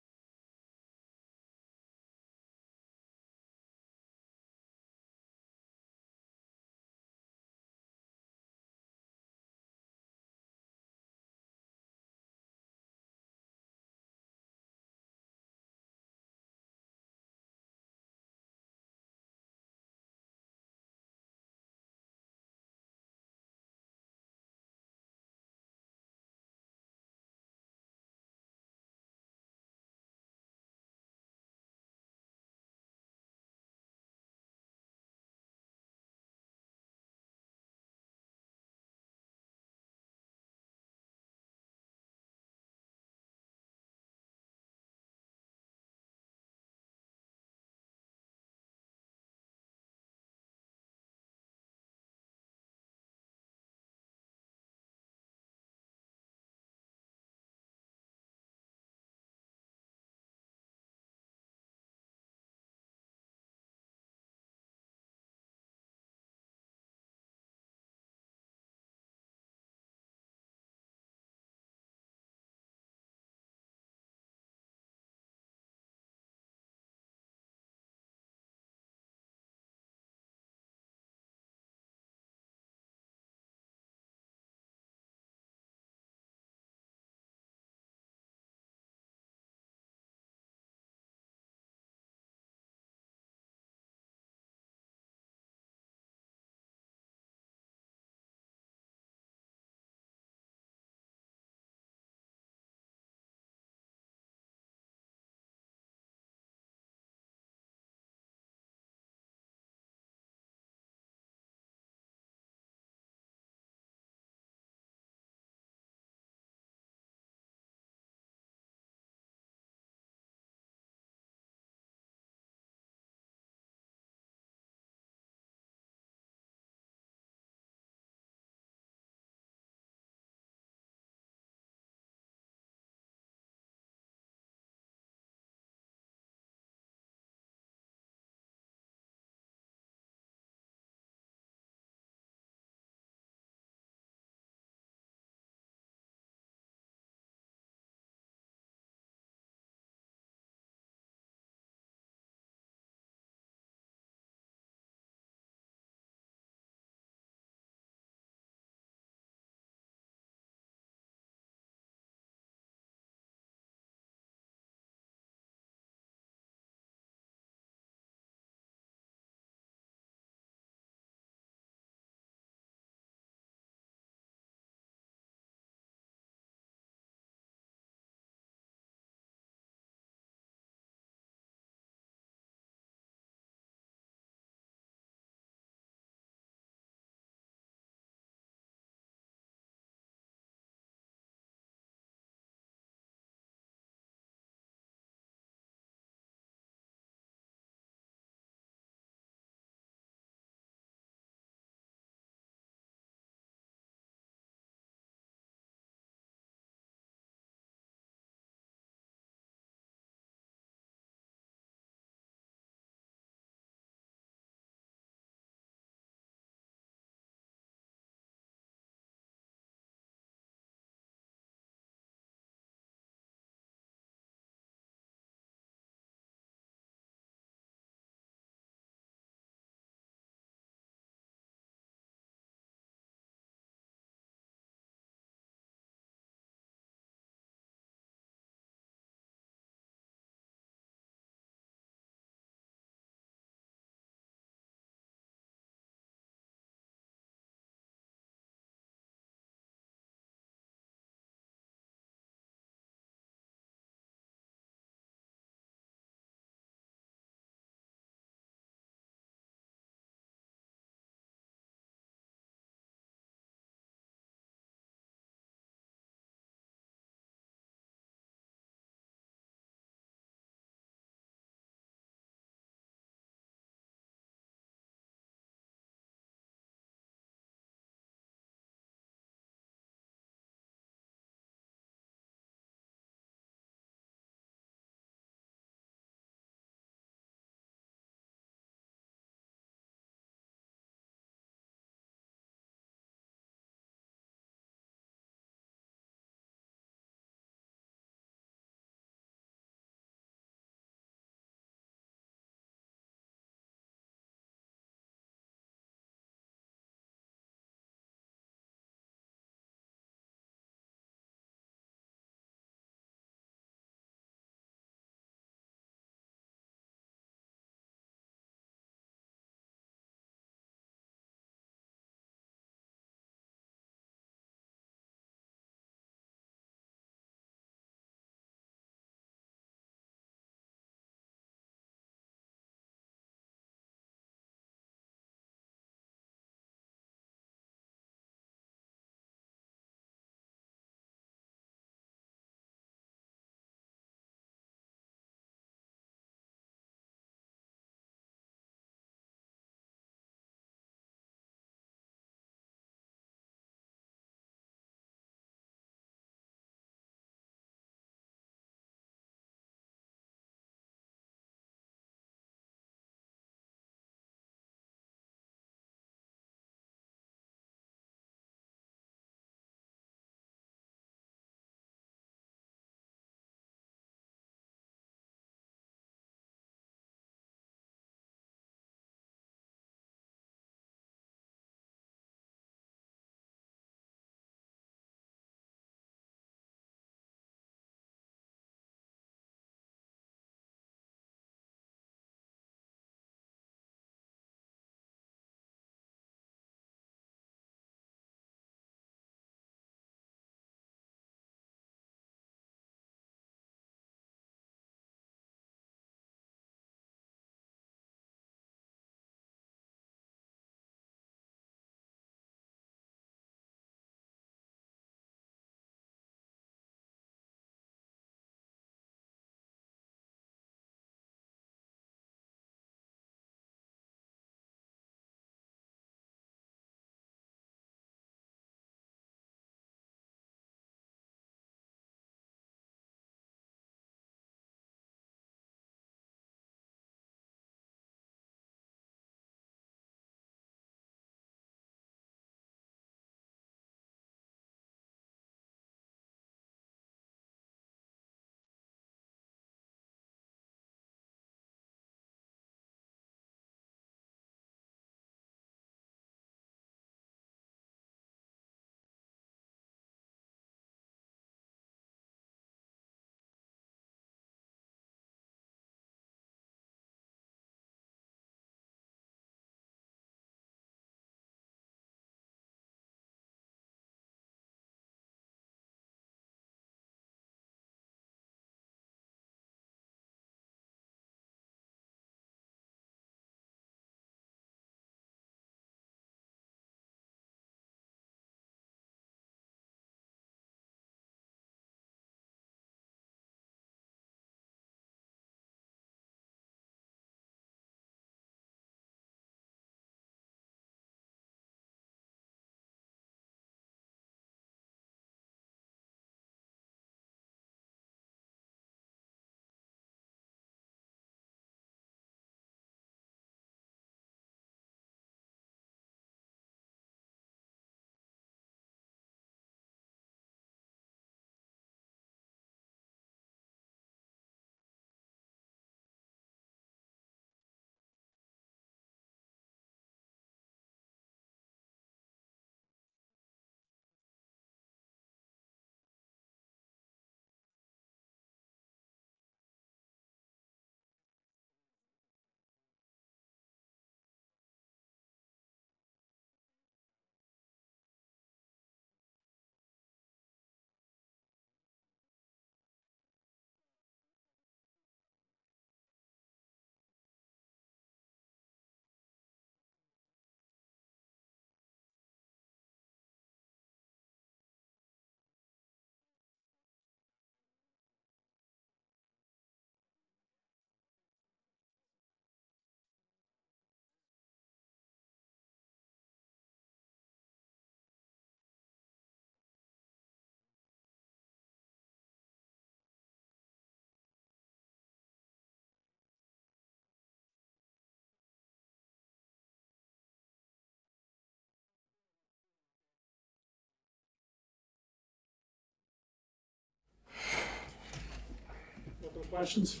Questions?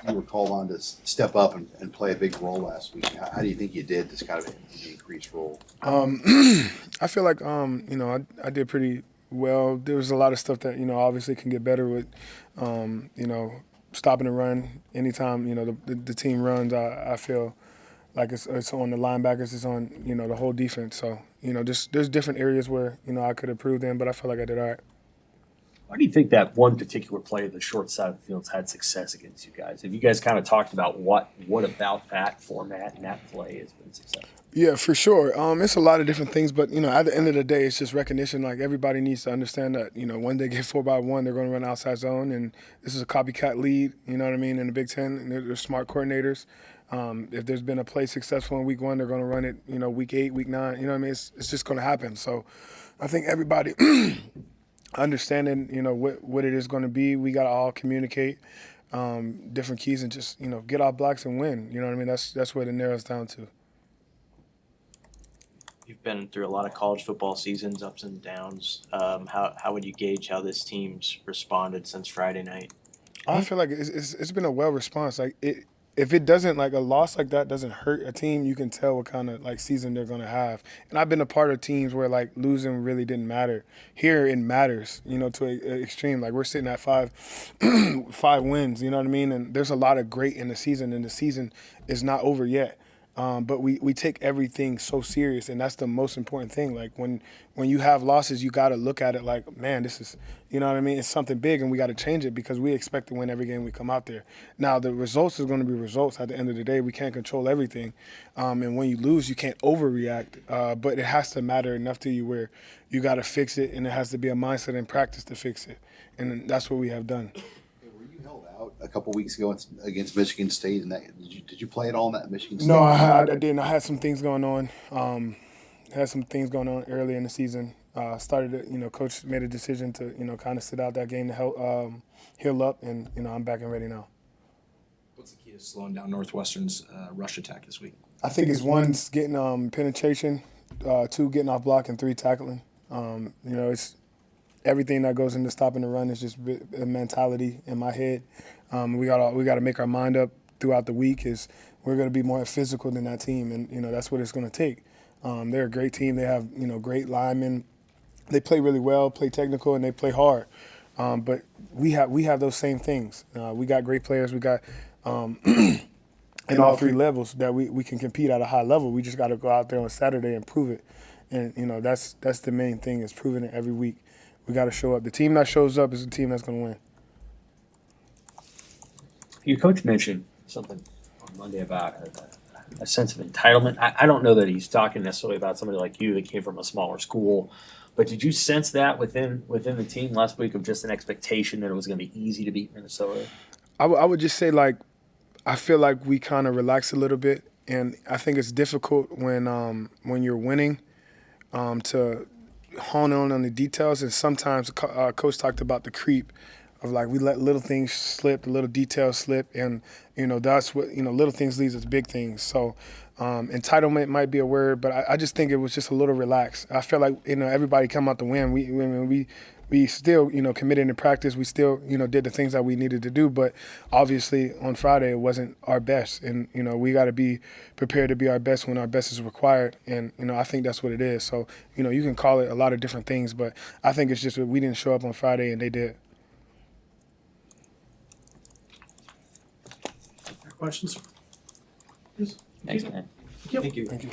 You were called on to step up and play a big role last week. How do you think you did this kind of an increased role? I feel like I did pretty well. There was a lot of stuff that obviously can get better with, stopping the run. Anytime the team runs, I feel like it's on the linebackers, it's on the whole defense. So just there's different areas where I could improve in, but I feel like I did all right. Why do you think that one particular play, the short side of the field's had success against you guys? Have you guys kind of talked about what about that format and that play has been successful? Yeah, for sure. It's a lot of different things, but at the end of the day, it's just recognition. Like everybody needs to understand that when they get 4x1, they're going to run outside zone, and this is a copycat lead. You know what I mean? In the Big Ten, and they're smart coordinators. If there's been a play successful in week 1, they're going to run it. Week 8, week 9. You know what I mean? It's just going to happen. So, I think everybody understanding what it is going to be. We got to all communicate different keys and just get off blocks and win. You know what I mean? That's what it narrows down to. You've been through a lot of college football seasons, ups and downs. How would you gauge how this team's responded since Friday night? I feel like it's been a well response. Like if it doesn't, like a loss like that doesn't hurt a team, you can tell what kind of like season they're gonna have. And I've been a part of teams where like losing really didn't matter. Here it matters, to an extreme. Like we're sitting at five wins. You know what I mean? And there's a lot of great in the season, and the season is not over yet. But we take everything so serious, and that's the most important thing. Like when you have losses, you got to look at it like, man, this is, you know what I mean? It's something big, and we got to change it because we expect to win every game we come out there. Now, the results is going to be results. At the end of the day, we can't control everything. And when you lose, you can't overreact. But it has to matter enough to you where you got to fix it, and it has to be a mindset and practice to fix it. And that's what we have done. A couple weeks ago against Michigan State, and did you play at all in that Michigan State? No, I didn't. I had some things going on. Early in the season. Coach made a decision to kind of sit out that game to help heal up, and I'm back and ready now. What's the key to slowing down Northwestern's rush attack this week? I think it's one, getting penetration, 2, getting off block, and 3, tackling. It's everything that goes into stopping the run is just a mentality in my head. We got to make our mind up throughout the week. Is we're going to be more physical than that team, and that's what it's going to take. They're a great team. They have great linemen. They play really well, play technical, and they play hard. But we have those same things. We got great players. We got in all 3 levels that we can compete at a high level. We just got to go out there on Saturday and prove it. And that's the main thing, is proving it every week. We got to show up. The team that shows up is the team that's going to win. Your coach mentioned something on Monday about a sense of entitlement. I don't know that he's talking necessarily about somebody like you that came from a smaller school, but did you sense that within the team last week of just an expectation that it was going to be easy to beat Minnesota? I would just say, like, I feel like we kind of relaxed a little bit, and I think it's difficult when you're winning to hone on the details. And sometimes coach talked about the creep of, like, we let little things slip, the little details slip, and that's what little things leads to big things. So entitlement might be a word, but I just think it was just a little relaxed. I felt like everybody come out to win. We still committed in practice. We still did the things that we needed to do, but obviously on Friday it wasn't our best, and we got to be prepared to be our best when our best is required, and I think that's what it is. So you can call it a lot of different things, but I think it's just that we didn't show up on Friday and they did. Questions? Thanks, man. Thank you. Thank you.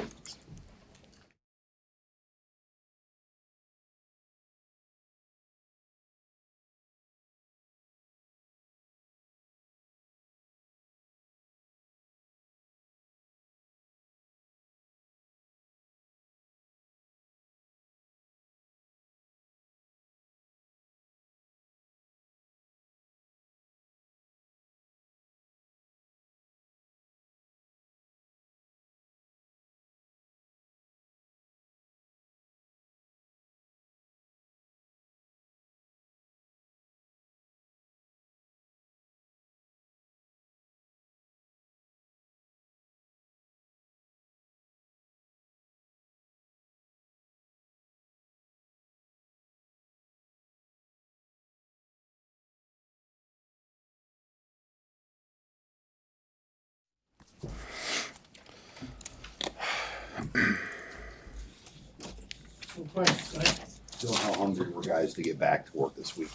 Bill, how hungry were guys to get back to work this week?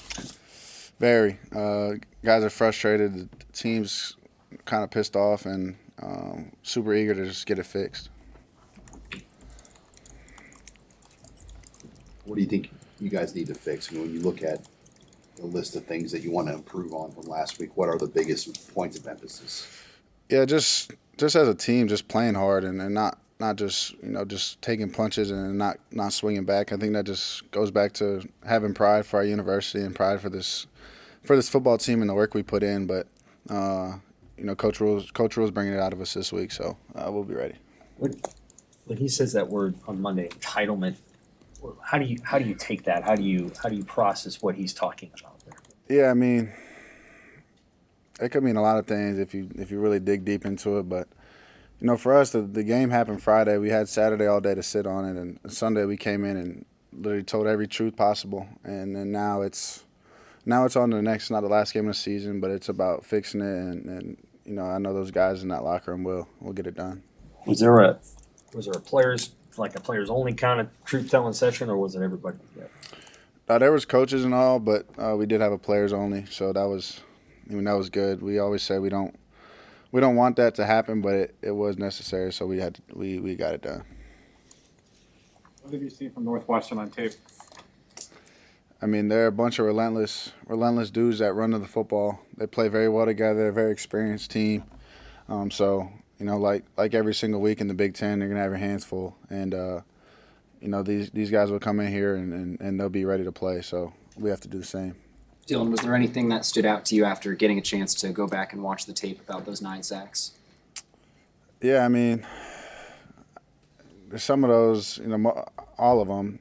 Very. Guys are frustrated. The team's kind of pissed off and super eager to just get it fixed. What do you think you guys need to fix? I mean, when you look at the list of things that you want to improve on from last week, what are the biggest points of emphasis? Yeah, just as a team, just playing hard and not just just taking punches and not swinging back. I think that just goes back to having pride for our university and pride for this football team and the work we put in. But Coach Rule's bringing it out of us this week, so we'll be ready. When he says that word on Monday, entitlement, how do you take that? How do you process what he's talking about there? Yeah, I mean, it could mean a lot of things if you really dig deep into it. But for us, the game happened Friday. We had Saturday all day to sit on it, and Sunday we came in and literally told every truth possible. And then now it's on to the next, not the last game of the season, but it's about fixing it. And I know those guys in that locker room will get it done. Was there a players only kind of truth telling session, or was it everybody? There was coaches and all, but we did have a players only, so that was good. We always say we don't want that to happen, but it was necessary, so we got it done. What have you seen from Northwestern on tape? I mean, they're a bunch of relentless dudes that run to the football. They play very well together. They're a very experienced team. So like every single week in the Big Ten, they're gonna have your hands full, and these guys will come in here and they'll be ready to play. So we have to do the same. Dylan, was there anything that stood out to you after getting a chance to go back and watch the tape about those 9 sacks? Yeah, I mean, there's some of those, all of them.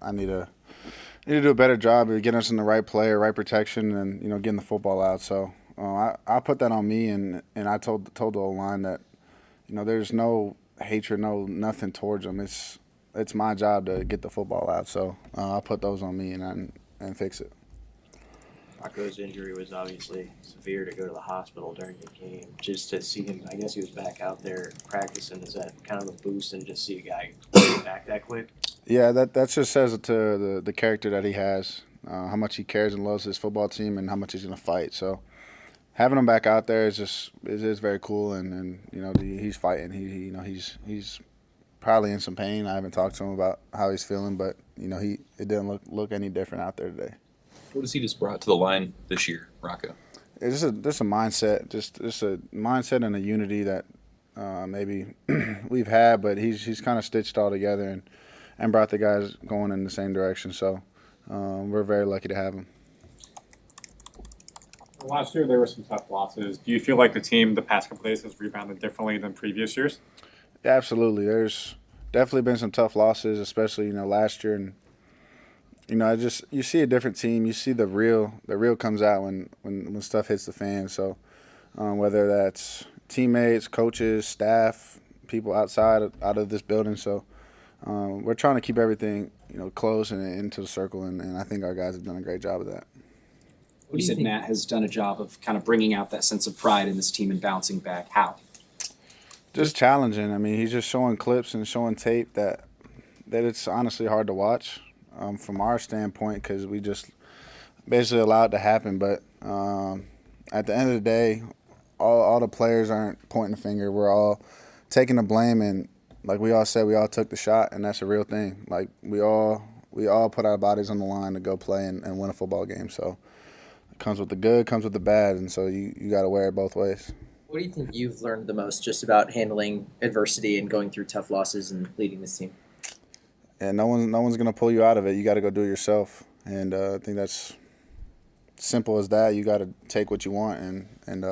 I need to do a better job of getting us in the right play or right protection and getting the football out. So I put that on me, and I told the O-line that there's no hatred, nothing towards them. It's my job to get the football out. So I'll put those on me and fix it. Rocco's injury was obviously severe to go to the hospital during the game. Just to see him, I guess he was back out there practicing. Is that kind of a boost, and just see a guy get back that quick? Yeah, that just says it to the character that he has, how much he cares and loves his football team, and how much he's going to fight. So having him back out there is very cool, and he's fighting. He's probably in some pain. I haven't talked to him about how he's feeling, but it didn't look any different out there today. What has he just brought to the line this year, Rocco? It's just a mindset, just a mindset and a unity that maybe we've had, but he's kind of stitched all together and brought the guys going in the same direction. So we're very lucky to have him. Last year there were some tough losses. Do you feel like the team the past couple days has rebounded differently than previous years? Yeah, absolutely. There's definitely been some tough losses, especially last year, and you see a different team. You see the real comes out when stuff hits the fan. So whether that's teammates, coaches, staff, people out of this building. So we're trying to keep everything close and into the circle, and I think our guys have done a great job of that. You said Matt has done a job of kind of bringing out that sense of pride in this team and bouncing back. How? Just challenging. I mean, he's just showing clips and showing tape that it's honestly hard to watch from our standpoint, because we just basically allow it to happen. But at the end of the day, all the players aren't pointing the finger. We're all taking the blame, and like we all said, we all took the shot, and that's a real thing. Like we all put our bodies on the line to go play and win a football game. So it comes with the good, comes with the bad, and so you got to wear it both ways. What do you think you've learned the most just about handling adversity and going through tough losses and leading this team? And no one's gonna pull you out of it. You got to go do it yourself, and I think that's simple as that. You got to take what you want, and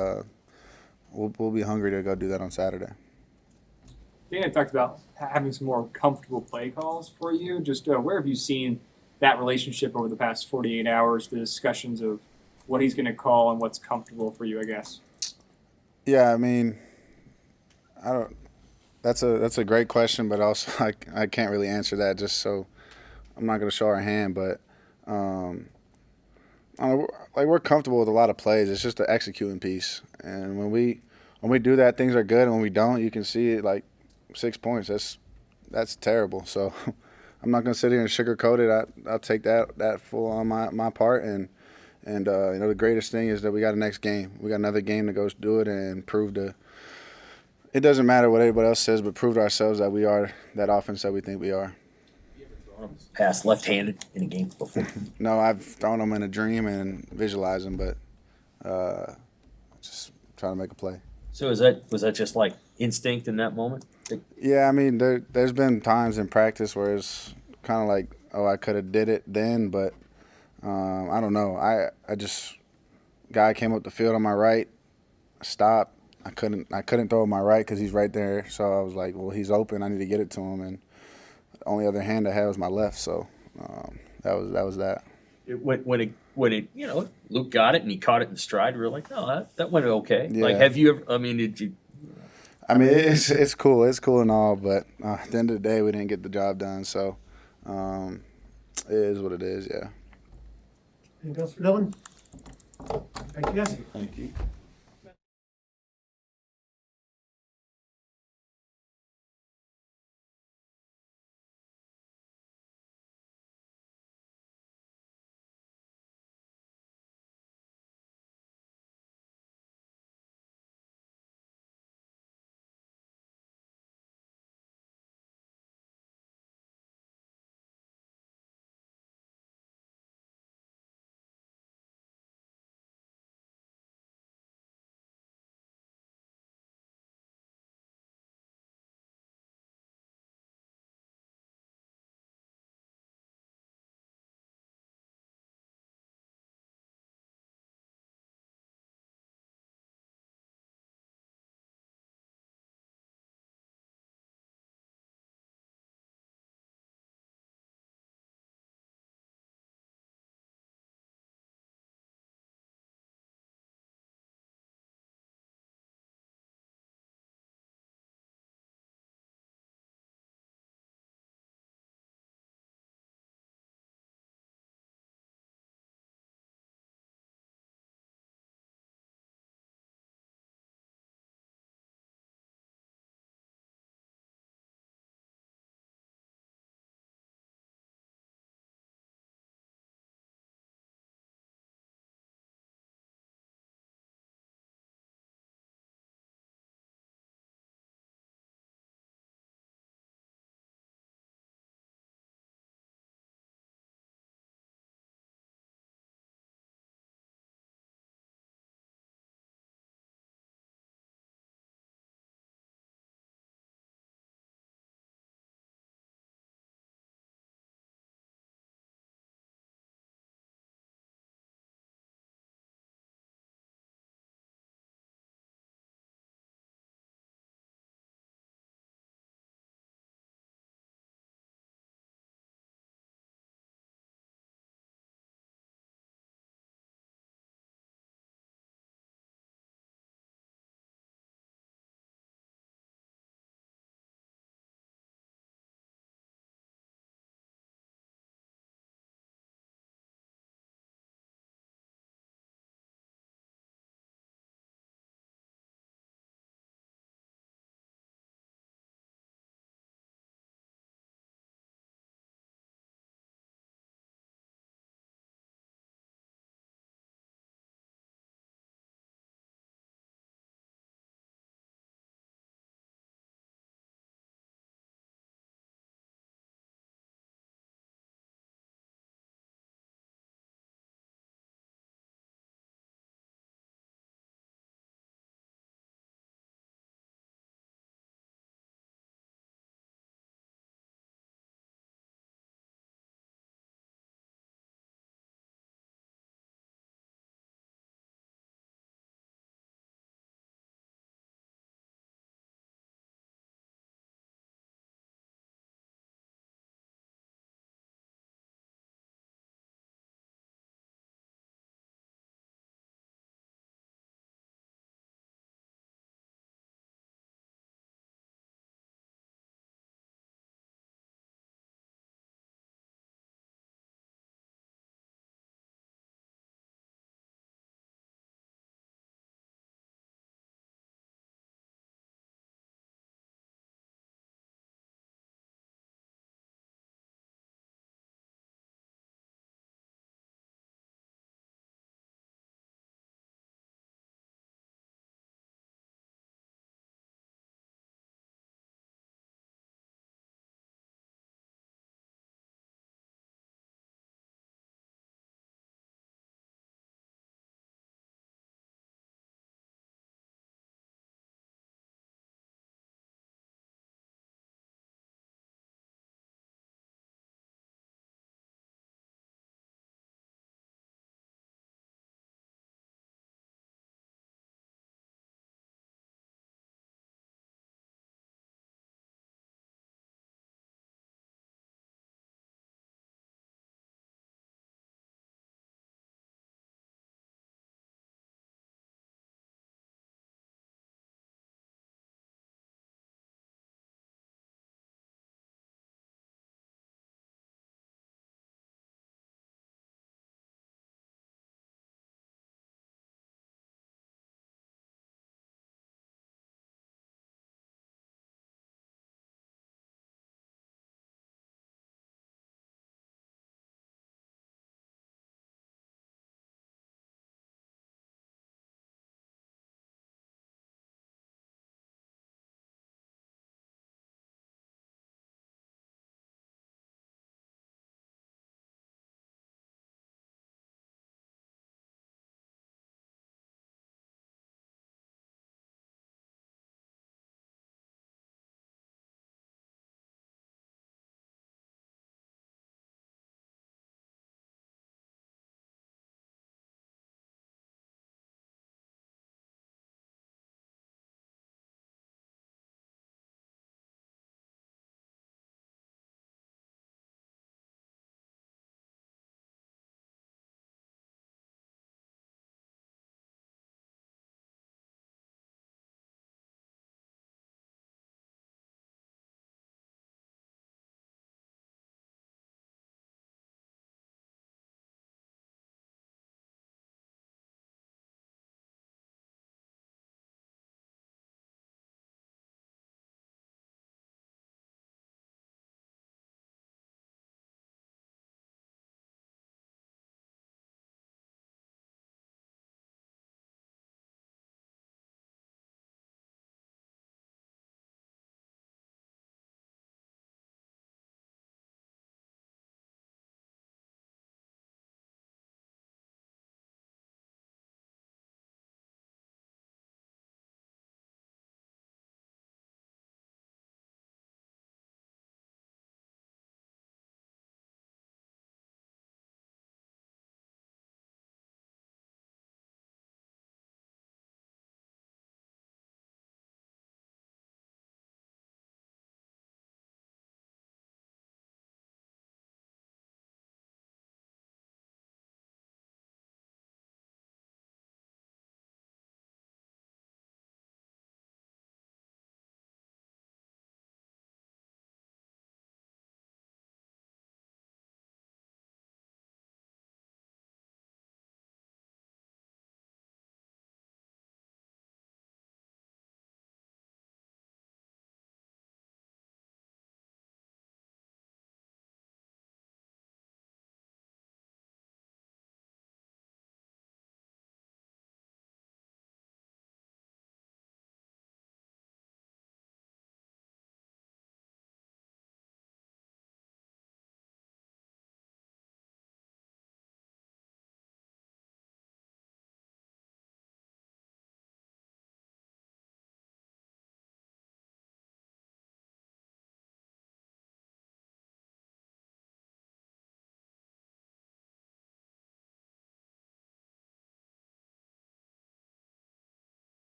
we'll be hungry to go do that on Saturday. Dan talked about having some more comfortable play calls for you. Just where have you seen that relationship over the past 48 hours? The discussions of what he's going to call and what's comfortable for you, I guess. Yeah, I mean, I don't. That's a great question, but also I can't really answer that. Just so I'm not going to show our hand, but we're comfortable with a lot of plays. It's just the executing piece, and when we do that, things are good. And when we don't, you can see it like 6 points. That's terrible. So I'm not gonna sit here and sugarcoat it. I'll take that full on my part, and you know, the greatest thing is that we got a next game. We got another game to go do it and prove to. It doesn't matter what anybody else says, but prove to ourselves that we are that offense that we think we are. Pass left-handed in a game before. No, I've thrown them in a dream and visualized them, but just trying to make a play. So was that just like instinct in that moment? Yeah, I mean, there's been times in practice where it's kind of like, oh, I could have did it then, but I don't know. I just guy came up the field on my right, stopped. I couldn't throw my right because he's right there. So I was like, well, he's open. I need to get it to him, and the only other hand I had was my left. So that was that. When it you know, Luke got it and he caught it in stride, we were like, no, that went okay. Yeah. Like, have you ever? I mean, did you? I mean, it's cool. It's cool and all, but at the end of the day, we didn't get the job done. So it is what it is. Yeah. Anything else for Dylan? Thank you, guys. Thank you.